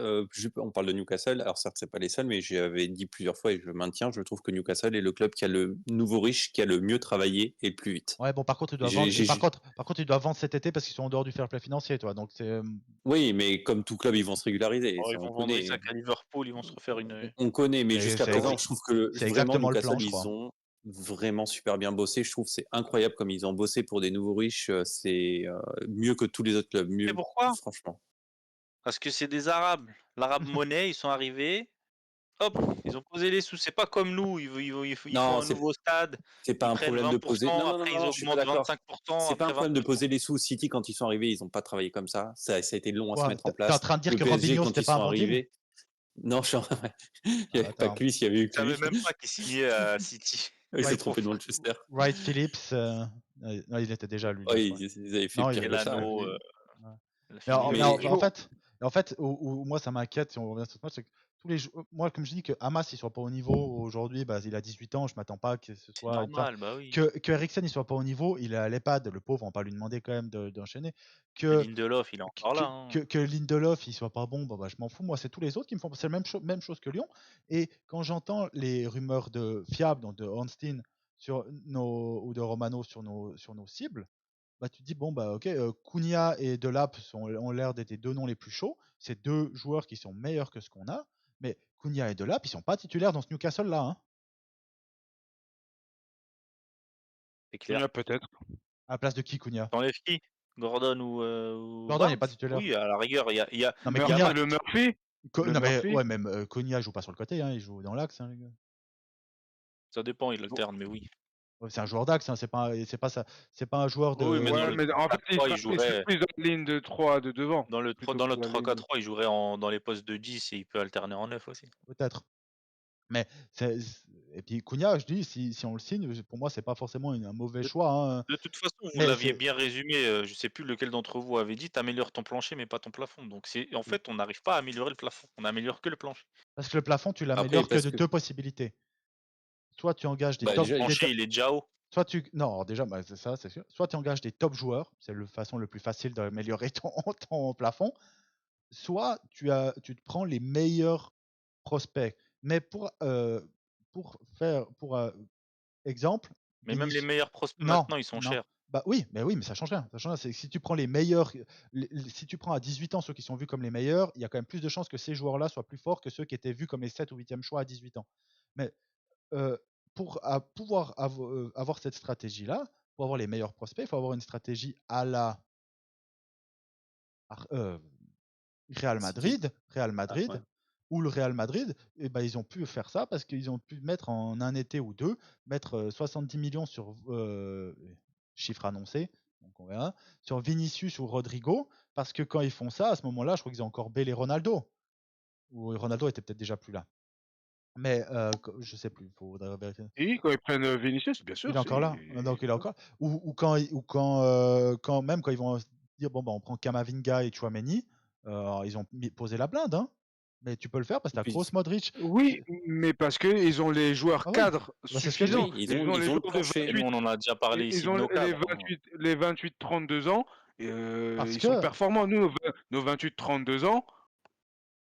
on parle de Newcastle. Alors certes, c'est pas les seuls, mais j'avais dit plusieurs fois et je le maintiens. Je trouve que Newcastle est le club qui a le nouveau riche, qui a le mieux travaillé et le plus vite. Ouais, bon, par contre, ils doivent vendre. Par contre, ils doivent vendre cet été parce qu'ils sont en dehors du fair play financier, toi. Donc c'est. Oui, mais comme tout club, ils vont se régulariser. Ils vont vendre Isaac à Liverpool, ils vont se refaire une. On connaît, mais jusqu'à présent, je trouve que c'est exactement le plan, ils ont vraiment super bien bossé. Je trouve que c'est incroyable comme ils ont bossé pour des nouveaux riches. C'est mieux que tous les autres clubs. Mieux. Et pourquoi? Franchement. Parce que c'est des Arabes. L'arabe monnaie, ils sont arrivés. Hop, ils ont posé les sous. C'est pas comme nous, ils font un nouveau stade. C'est pas un problème de poser. Après, ils augmentent 25%. C'est pas un problème de poser les sous. City, quand ils sont arrivés, ils n'ont pas travaillé comme ça. Ça a été long à se mettre en place. T'es en train de dire que Robinho, c'était pas arrivé? Non, il n'y avait pas que lui, s'il y avait eu que lui. Je savais même pas qu'il signait à City. Il s'est trompé de Manchester. Wright Phillips, non, il était déjà lui. Oui, ils avaient fait pire que ça. En fait, où moi ça m'inquiète si on revient sur ce match, c'est que tous les moi comme je dis que Hamas il soit pas au niveau aujourd'hui, il a 18 ans, je m'attends pas que ce soit normal, bah oui. que Eriksen il soit pas au niveau, il est à l'EHPAD, le pauvre, on va pas lui demander quand même d'enchaîner. Que Lindelof, il est encore là. Hein. Que Lindelof il soit pas bon, je m'en fous, moi c'est tous les autres qui me font, c'est la même chose que Lyon. Et quand j'entends les rumeurs de fiables, donc de Ornstein ou de Romano sur nos cibles, tu te dis bon ok, Cunha et Delap ont l'air d'être les deux noms les plus chauds. C'est deux joueurs qui sont meilleurs que ce qu'on a, mais Cunha et Delap ils sont pas titulaires dans ce Newcastle là. Hein. C'est clair. Cunha peut-être. À la place de qui Cunha? T'enlèves qui? Gordon ou Gordon il est pas titulaire. Oui, à la rigueur, il y a. Non mais Cunha, le Murphy. Ouais, même Cunha joue pas sur le côté, hein, il joue dans l'axe. Hein, les gars. Ça dépend, il alterne, mais oui. C'est un joueur d'axe, hein, c'est pas un joueur de. Oui, mais en fait, il jouerait plus dans la ligne de 3 de devant. Dans le 3-4-3, il jouerait dans les postes de 10 et il peut alterner en 9 aussi. Peut-être. Mais et puis Cunha, je dis, si on le signe, pour moi, c'est pas forcément un mauvais choix. Hein. De toute façon, vous l'aviez bien résumé, je sais plus lequel d'entre vous avait dit, t'améliores ton plancher mais pas ton plafond. Donc en fait, on n'arrive pas à améliorer le plafond, on améliore que le plancher. Parce que le plafond, tu l'améliores que de deux possibilités. soit tu engages des Bah, top, déjà, des Plancher, to- il est déjà haut. soit tu, non, alors déjà, bah, c'est ça, c'est sûr. Soit tu engages des top joueurs, c'est la façon le plus facile d'améliorer ton plafond. Soit tu te prends les meilleurs prospects. Mais pour faire, pour exemple, Mais même les Vinicius. meilleurs prospects Non, maintenant, ils sont non. chers. Bah oui, mais ça change rien. Ça change rien. C'est que si tu prends les meilleurs, si tu prends à 18 ans ceux qui sont vus comme les meilleurs, il y a quand même plus de chances que ces joueurs-là soient plus forts que ceux qui étaient vus comme les 7 ou 8e choix à 18 ans. Mais euh, pour pouvoir avoir cette stratégie-là, pour avoir les meilleurs prospects, il faut avoir une stratégie à la euh, Real City. Madrid, Ah, ouais. où le Real Madrid, eh ben, ils ont pu faire ça parce qu'ils ont pu mettre en un été ou deux, mettre 70 millions sur chiffre annoncé, donc on verra, sur Vinicius ou Rodrigo, parce que quand ils font ça, à ce moment-là, je crois qu'ils ont encore Bale et Ronaldo, ou Ronaldo était peut-être déjà plus là. Mais je sais plus, il faudrait vérifier. Et quand ils prennent Vinicius, bien Il sûr, est encore là, donc il est encore. Ou quand même quand ils vont se dire bon bah on prend Kamavinga et Chouameni, alors, ils ont posé la blinde, hein. Mais tu peux le faire parce que Et t'as Kroos, puis, Modric. oui, mais parce qu'ils ont les joueurs Ah oui, cadres bah, c'est ce que je dis. suffisants. oui, ils Ils ont, ont les ils ont le joueurs de plancher. Et nous, 28, on en a déjà parlé ici ils de ont nos les cadres, hein. 28, les 28-32 ans. Et, Parce ils sont que performants. Nous, nos 28-32 ans,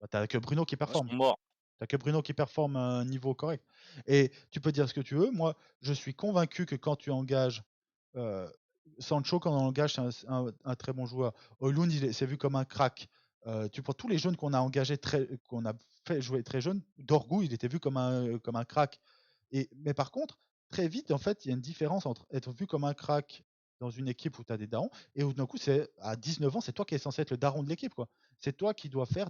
bah, t'as que Bruno qui Ils performe. sont morts. T'as que Bruno qui performe à un niveau correct. Et tu peux dire ce que tu veux. Moi, je suis convaincu que quand tu engages euh, Sancho, quand on engage, c'est un très bon joueur. Højlund, c'est vu comme un crack. Tu prends tous les jeunes qu'on a engagés, qu'on a fait jouer très jeunes. Dorgu, il était vu comme un crack. Mais par contre, très vite, en fait, il y a une différence entre être vu comme un crack dans une équipe où tu as des darons et où d'un coup, c'est à 19 ans, c'est toi qui es censé être le daron de l'équipe, quoi. C'est toi qui dois faire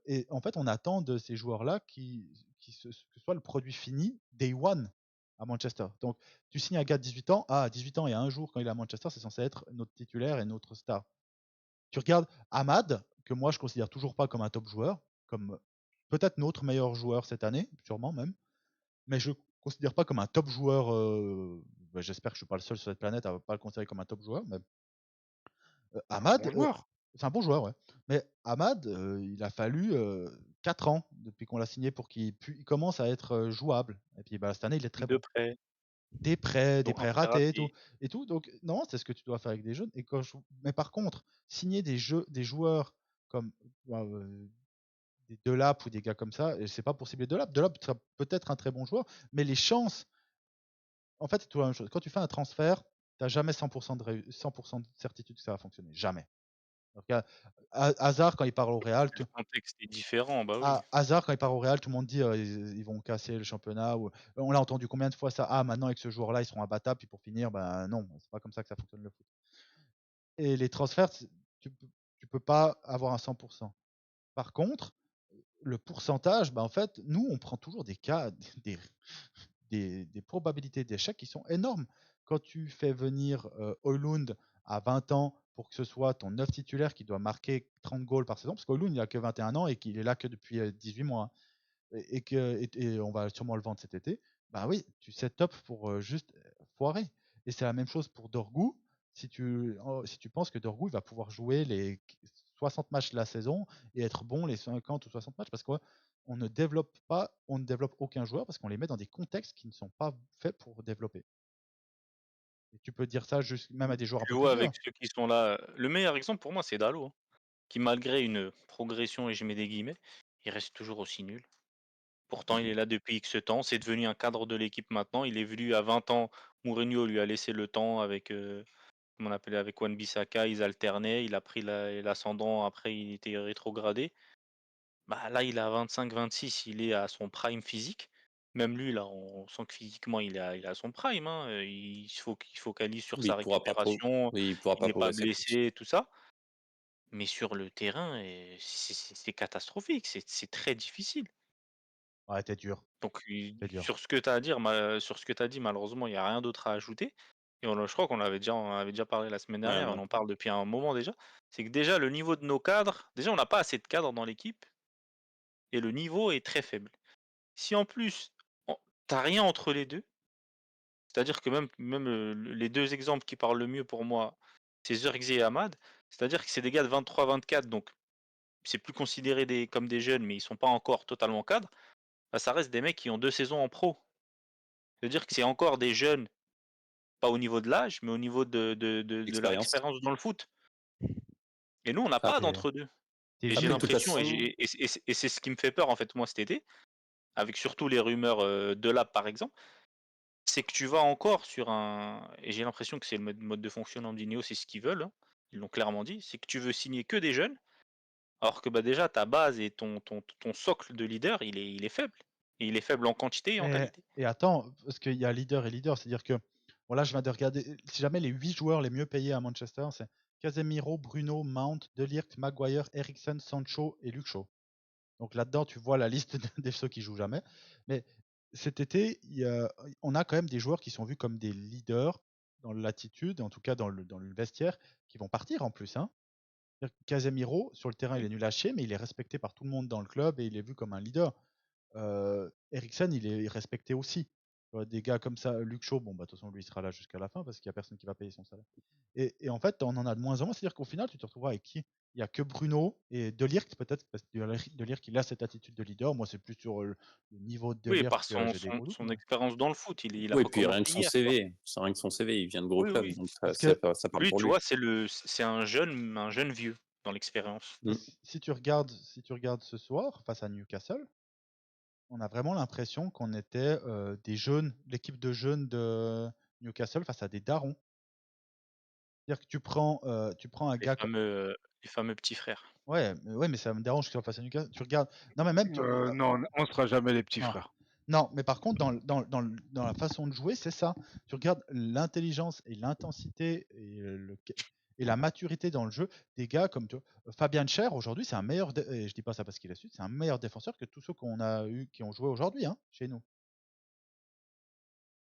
et en fait, on attend de ces joueurs-là que ce soit le produit fini day one à Manchester. Donc, tu signes un gars de 18 ans. Ah, à 18 ans, il y a un jour, quand il est à Manchester, c'est censé être notre titulaire et notre star. Tu regardes Ahmad, que moi, je considère toujours pas comme un top joueur, comme peut-être notre meilleur joueur cette année, sûrement même, mais je ne considère pas comme un top joueur. J'espère que je ne suis pas le seul sur cette planète à ne pas le considérer comme un top joueur. Mais c'est un Ahmad, bon joueur. c'est un bon joueur, ouais. Mais Ahmad, il a fallu 4 ans depuis qu'on l'a signé pour qu'il commence à être jouable. Et puis bah, cette année, il est très De bon. près, Des dont un prêts prêt ratés raté. et tout. Donc non, c'est ce que tu dois faire avec des jeunes. Mais par contre, signer des joueurs comme des Delap ou des gars comme ça, et c'est pas pour cibler Delap. Delap sera peut-être un très bon joueur, mais les chances, en fait, c'est toujours la même chose. Quand tu fais un transfert, tu n'as jamais 100% 100% de certitude que ça va fonctionner. Jamais. Donc, Hazard, quand il part au Real, Le contexte est différent, bah oui. Hazard, quand il part au Real, tout le monde dit ils vont casser le championnat. On l'a entendu combien de fois ça? Ah, maintenant avec ce joueur-là, ils seront imbattables. Puis pour finir, ben non, c'est pas comme ça que ça fonctionne le foot. Et les transferts, tu peux pas avoir un 100%. Par contre, le pourcentage, en fait, nous, on prend toujours des cas, des, des probabilités d'échec qui sont énormes. Quand tu fais venir Højlund à 20 ans pour que ce soit ton neuf titulaire qui doit marquer 30 goals par saison, parce qu'Højlund, il a que 21 ans et qu'il est là que depuis 18 mois, hein, et on va sûrement le vendre cet été, bah oui, tu set up pour juste foirer. Et c'est la même chose pour Dorgu. Si tu penses que Dorgu il va pouvoir jouer les 60 matchs de la saison et être bon les 50 ou 60 matchs, parce qu'on ne développe aucun joueur parce qu'on les met dans des contextes qui ne sont pas faits pour développer. Et tu peux dire ça juste même à des joueurs un Tu peu plus vois vieux, avec hein. ceux qui sont là, le meilleur exemple pour moi, c'est Dalot, hein, qui malgré une progression et je mets des guillemets, il reste toujours aussi nul. Pourtant, il est là depuis X temps, c'est devenu un cadre de l'équipe maintenant. Il est venu à 20 ans, Mourinho lui a laissé le temps avec, comment on appelait, avec Wan-Bissaka, ils alternaient, il a pris l'ascendant, après il était rétrogradé. Bah, là, il a 25-26, il est à son prime physique. Même lui, là, on sent que physiquement, il a son prime, hein, il focalise sur Mais sa récupération, il pourra il pas n'est pas progresser plus. blessé, tout ça. Mais sur le terrain, c'est catastrophique, c'est très difficile. Ouais, t'es dur, Donc, t'es dur. sur ce que tu as à dire, sur ce que tu as dit, malheureusement, il n'y a rien d'autre à ajouter. Et je crois qu'on avait déjà parlé la semaine Ouais, dernière, ouais. on en parle depuis un moment déjà. C'est que déjà, le niveau de nos cadres, déjà, on n'a pas assez de cadres dans l'équipe et le niveau est très faible. Si en plus, t'as rien entre les deux, c'est-à-dire que même les deux exemples qui parlent le mieux pour moi, c'est Zirkzee et Ahmad, c'est-à-dire que c'est des gars de 23-24, donc c'est plus considéré comme des jeunes, mais ils sont pas encore totalement cadres, bah, ça reste des mecs qui ont 2 saisons en pro. C'est-à-dire que c'est encore des jeunes, pas au niveau de l'âge, mais au niveau de leur Expérience. expérience dans le foot. Et nous, on n'a Ah, pas Et d'entre-deux. t'es Et j'ai Après, de vieux. toute l'impression, façon, et c'est ce qui me fait peur en fait moi cet été, avec surtout les rumeurs de Lab par exemple, c'est que tu vas encore sur un. Et j'ai l'impression que c'est le mode de fonctionnement d'Ineos, c'est ce qu'ils veulent, hein. Ils l'ont clairement dit, c'est que tu veux signer que des jeunes, alors que bah, déjà ta base et ton socle de leader, il est faible. Et il est faible en quantité et en Et, qualité. et attends, parce qu'il y a leader et leader, c'est-à-dire que, voilà, je viens de regarder, si jamais les 8 joueurs les mieux payés à Manchester, c'est Casemiro, Bruno, Mount, De Ligt, Maguire, Eriksen, Sancho et Luke Shaw. Donc là-dedans, tu vois la liste de ceux qui jouent jamais. Mais cet été, on a quand même des joueurs qui sont vus comme des leaders dans l'attitude, en tout cas dans le vestiaire, qui vont partir en plus, hein. C'est-à-dire que Casemiro, sur le terrain, il Oui. est nul à chier, mais il est respecté par tout le monde dans le club et il est vu comme un leader. Eriksen, il est respecté aussi. Des gars comme ça, Luke Shaw, bon, bah, de toute façon, lui, il sera là jusqu'à la fin parce qu'il n'y a personne qui va payer son salaire. Et en fait, on en a de moins en moins. C'est-à-dire qu'au final, tu te retrouveras avec qui? Il n'y a que Bruno et De Ligt, peut-être, parce que De Ligt, il a cette attitude de leader. Moi, c'est plus sur le niveau de De Oui, Ligt par que son, j'ai des son, gros doutes. son expérience dans le foot, il a oui, pas puis rien commencé que son hier, quoi. CV, c'est rien que son CV, il vient de gros Oui, clubs, oui. donc Parce que ça parle Lui, pour tu lui. vois, c'est un jeune vieux dans l'expérience. Mm. si tu regardes ce soir face à Newcastle, on a vraiment l'impression qu'on était des jeunes, l'équipe de jeunes de Newcastle face à des darons. C'est-à-dire que tu prends un Les gars. fameux, les fameux petits frères. Ouais, mais ça me dérange que tu sois face à Newcastle. Tu regardes. Non, mais même. Non, on sera jamais les petits Non. frères. Non, mais par contre, dans la façon de jouer, c'est ça. Tu regardes l'intelligence et l'intensité et la maturité dans le jeu des gars comme toi. Fabien Cher, aujourd'hui, c'est un meilleur. Et je dis pas ça parce qu'il est sud, c'est un meilleur défenseur que tous ceux qu'on a eu qui ont joué aujourd'hui, hein, chez nous.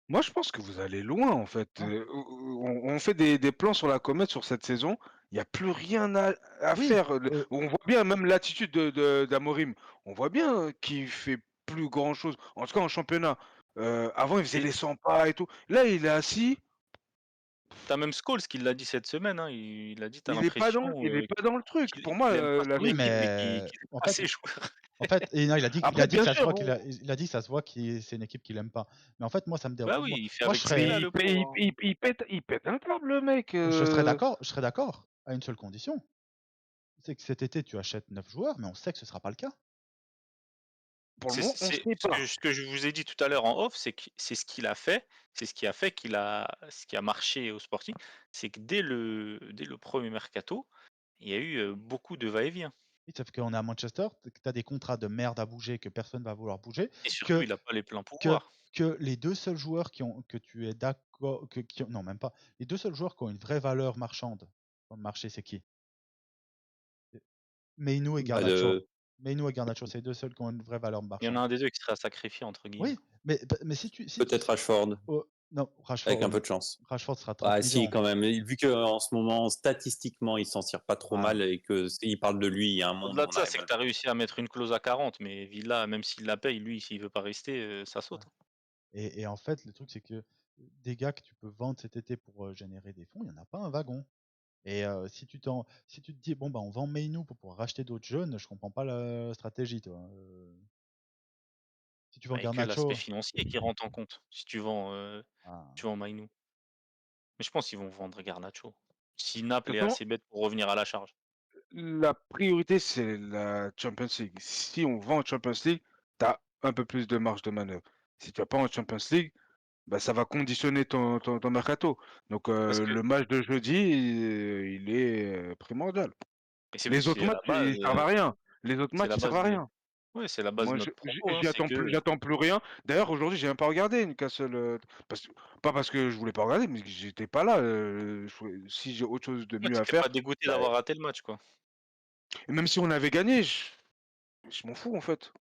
Moi, je pense que vous allez loin, en fait. Hein. On fait des plans sur la comète sur cette saison. Il n'y a plus rien à Oui, faire. On voit bien même l'attitude d'Amorim. On voit bien qu'il fait plus grand-chose. En tout cas, en championnat. Avant, il faisait Et les 100 pas et tout. Là, il est assis. t'as même Scholes qui l'a dit cette semaine, hein. Il a dit, t'as Il est pas l'impression dans le truc. qu'il Pour moi, aime pas son oui, équipe, mais mais qu'il aime en pas fait, ses joueurs. et non, il après, a dit que bien ça se sûr, voit il a dit que ça se voit que c'est une équipe qu'il aime pas. Mais en fait, moi, ça me dérange. Bah oui, il fait Moi, je avec ce qu'il serais, a, mais le pauvre, hein. il pète un câble, le mec. je serais d'accord à une seule condition. C'est que cet été, tu achètes 9 joueurs, mais on sait que ce sera pas le cas. Pour le moment, on C'est sait pas. ce que je vous ai dit tout à l'heure en off, c'est ce qu'il a fait, c'est ce qui a fait ce qui a marché au Sporting, c'est que dès le premier mercato, il y a eu beaucoup de va-et-vient. Oui, sauf qu'on est à Manchester, que tu as des contrats de merde à bouger, que personne va vouloir bouger, Et surtout, que, il n'a pas les pleins que, pouvoirs. que les deux seuls joueurs que tu es d'accord, non, même pas, les deux seuls joueurs qui ont une vraie valeur marchande dans le marché, c'est qui? Meinu et Bah, Garnacho. Meinu et Garnacho, c'est les deux seuls qui ont une vraie valeur Il y en a marchande. un des 2 qui sera sacrifié entre guillemets. Oui, mais si tu, peut-être Rashford, oh, non, avec un peu de chance. Rashford sera 30 Ah si, millions. quand même. Vu qu'en ce moment, statistiquement, il s'en tire pas trop Ah, mal et que il parle de lui, il y a un monde, Au-delà de on ça, arrive c'est à que le tu as voir. réussi à mettre une clause à 40, mais Villa, même s'il la paye, lui, s'il veut pas rester, ça ouais. saute, hein. Et en fait, le truc, c'est que des gars que tu peux vendre cet été pour générer des fonds, il n'y en a pas un wagon. Et si tu te dis, bon, bah, on vend Mainu pour pouvoir racheter d'autres jeunes, je comprends pas la stratégie, toi. Si tu vends Bah, il y a que l'aspect Garnacho, financier qui rentre en compte si ah, tu vends Mainoo. Mais je pense qu'ils vont vendre Garnacho. Si Naples De est toute façon, assez bête pour revenir à la charge. la priorité, c'est la Champions League. Si on va en Champions League, tu as un peu plus de marge de manœuvre. Si tu vas pas en Champions League, bah, ça va conditionner ton mercato. Donc Parce que le match de jeudi, il est primordial. et c'est Les autres c'est matchs, la base, ils servent à rien. Les autres c'est matchs, la ils servent base à de rien. ouais, c'est la base de Moi, notre propos, hein, c'est que j'attends plus rien. D'ailleurs, aujourd'hui, j'ai même pas regardé Newcastle. Pas parce que je voulais pas regarder, mais que j'étais pas là. Si j'ai autre chose de ouais, mieux tu à étais faire, pas dégoûté bah, d'avoir raté le match, quoi. et même si on avait gagné, je m'en fous en fait.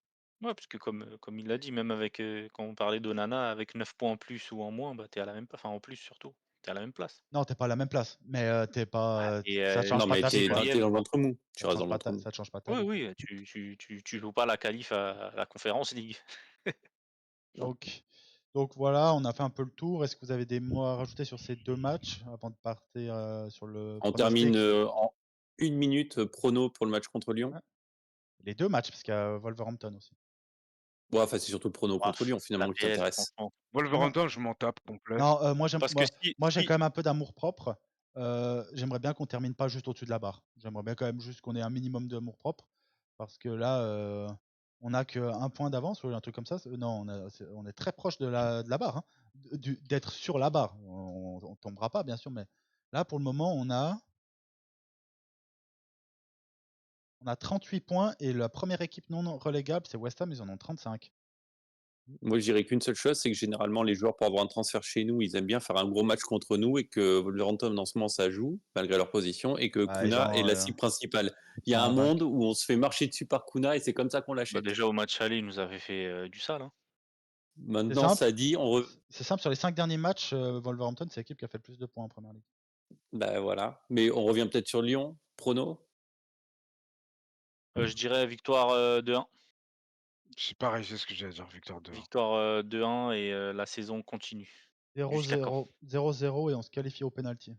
Ouais, parce que comme il l'a dit, même avec, quand on parlait d'Onana, avec 9 points en plus ou en moins, bah, tu es à la même enfin en plus surtout, tu es à la même place. non, t'es pas à la même place, mais t'es Ah, pas, tu ça te es change Non, pas mais ta vie, quoi. t'es 19e, dans le quoi. ventre mou. Tu Ça te restes change dans le pas ventre mou. ça te change pas ta Oui, vie. oui, tu joues pas la qualif à la Conference League. Donc, donc voilà, on a fait un peu le tour. Est-ce que vous avez des mots à rajouter sur ces deux matchs avant de partir sur le On termine pronostic? en 1 minute prono pour le match contre Lyon. Ouais. Les deux matchs, parce qu'il y a Wolverhampton aussi. Ouais, enfin, c'est surtout le prono Ouah, contre Lyon, la finalement, qui PL, t'intéresse. franchement. Wolverhampton, je m'en tape complet. Non, Parce que moi j'ai si quand même un peu d'amour-propre. J'aimerais bien qu'on termine pas juste au-dessus de la barre. J'aimerais bien quand même juste qu'on ait un minimum d'amour-propre. Parce que là, on n'a qu'un point d'avance ou un truc comme ça. Non, on est très proche de la barre, hein. D'être sur la barre. On tombera pas, bien sûr, mais là, pour le moment, on a 38 points et la première équipe non relégable, c'est West Ham, ils en ont 35. Moi, je dirais qu'une seule chose, c'est que généralement, les joueurs, pour avoir un transfert chez nous, ils aiment bien faire un gros match contre nous et que Wolverhampton, en ce moment, ça joue, malgré leur position, et que Bah, ils Kuna est ont, la cible principale. Il y a un un vainc- monde où on se fait marcher dessus par Kuna et c'est comme ça qu'on Bah, l'achète. déjà au match aller, il nous avait fait du sale. Hein. C'est Maintenant, simple. ça dit, C'est simple, sur les 5 derniers matchs, Wolverhampton, c'est l'équipe qui a fait le plus de points en première ligue. bah voilà. Mais on revient peut-être sur Lyon, prono. Je dirais victoire 2-1. C'est pareil, c'est ce que j'allais dire, victoire 2-1. Victoire 2-1 et la saison continue. Jusqu'à quand? 0-0, 0-0 et on se qualifie au penalty.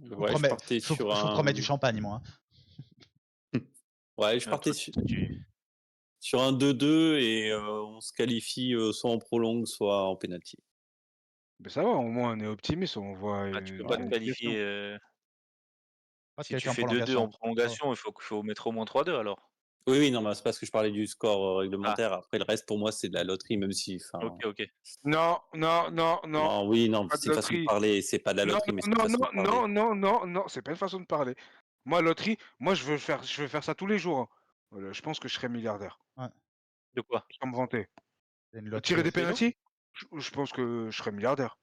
Ouais, je partais Je sur vous promets un. du champagne, moi, hein. Ouais, je partais Toi, tu... sur un 2-2 et on se qualifie soit en prolongue, soit en penalty. Mais ça va, au moins on est optimiste, on voit Ah, tu peux une pas te Ouais. qualification. qualifier. Pas de Si tu qualifier en fais 2-2 prolongation. en prolongation, il faut mettre au moins 3-2 alors. Oui, oui, non, mais c'est parce que je parlais du score Ah, réglementaire. Après, le reste, pour moi, c'est de la loterie, même si. ok, ok. Non, non, non, non, Non, oui, non, pas de c'est une façon de loterie. parler. C'est pas de la Non, loterie, mais c'est une non, façon de non, parler. non, non, non, non, c'est pas une façon de parler. Moi, loterie, moi je veux faire ça tous les jours, hein. Je pense que je serais milliardaire. Ouais, De quoi? Sans me vanter. c'est une Tirer loterie. des Saison? pénaltys, je pense que je serais milliardaire.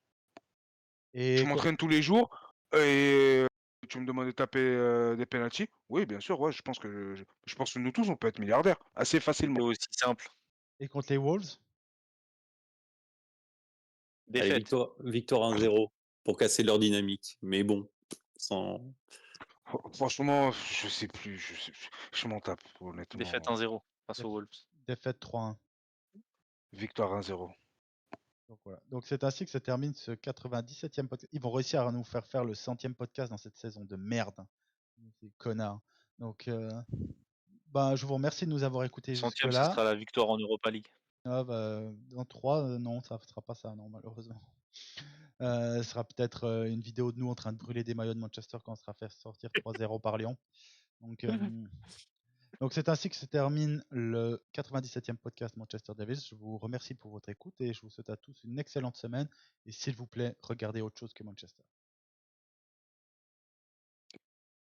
Je Et m'entraîne tous les jours et tu me demandes de taper des pénaltys. Oui, bien sûr, ouais, je pense que nous tous on peut être milliardaires assez C'était facilement. aussi simple. contre les Wolves, Allez, Défaite. victoire 1-0 pour casser leur dynamique. Mais bon, sans. Franchement, je sais plus, je m'en tape Défaite honnêtement. 1-0 face aux Wolves. défaite 3-1. Victoire 1-0. Donc voilà. Donc c'est ainsi que se termine ce 97e podcast. Ils vont réussir à nous faire le 100e podcast dans cette saison de merde. Ces connards. Donc, bah, je vous remercie de nous avoir écoutés Centième, ce jusque-là. sera la victoire en Europa League. Ah, bah, dans 3, non, ça ne sera pas ça, non, malheureusement. Ce sera peut-être une vidéo de nous en train de brûler des maillots de Manchester quand on sera fait sortir 3-0 par Lyon. Donc, c'est ainsi que se termine le 97e podcast Manchester Devils. Je vous remercie pour votre écoute et je vous souhaite à tous une excellente semaine. Et s'il vous plaît, regardez autre chose que Manchester.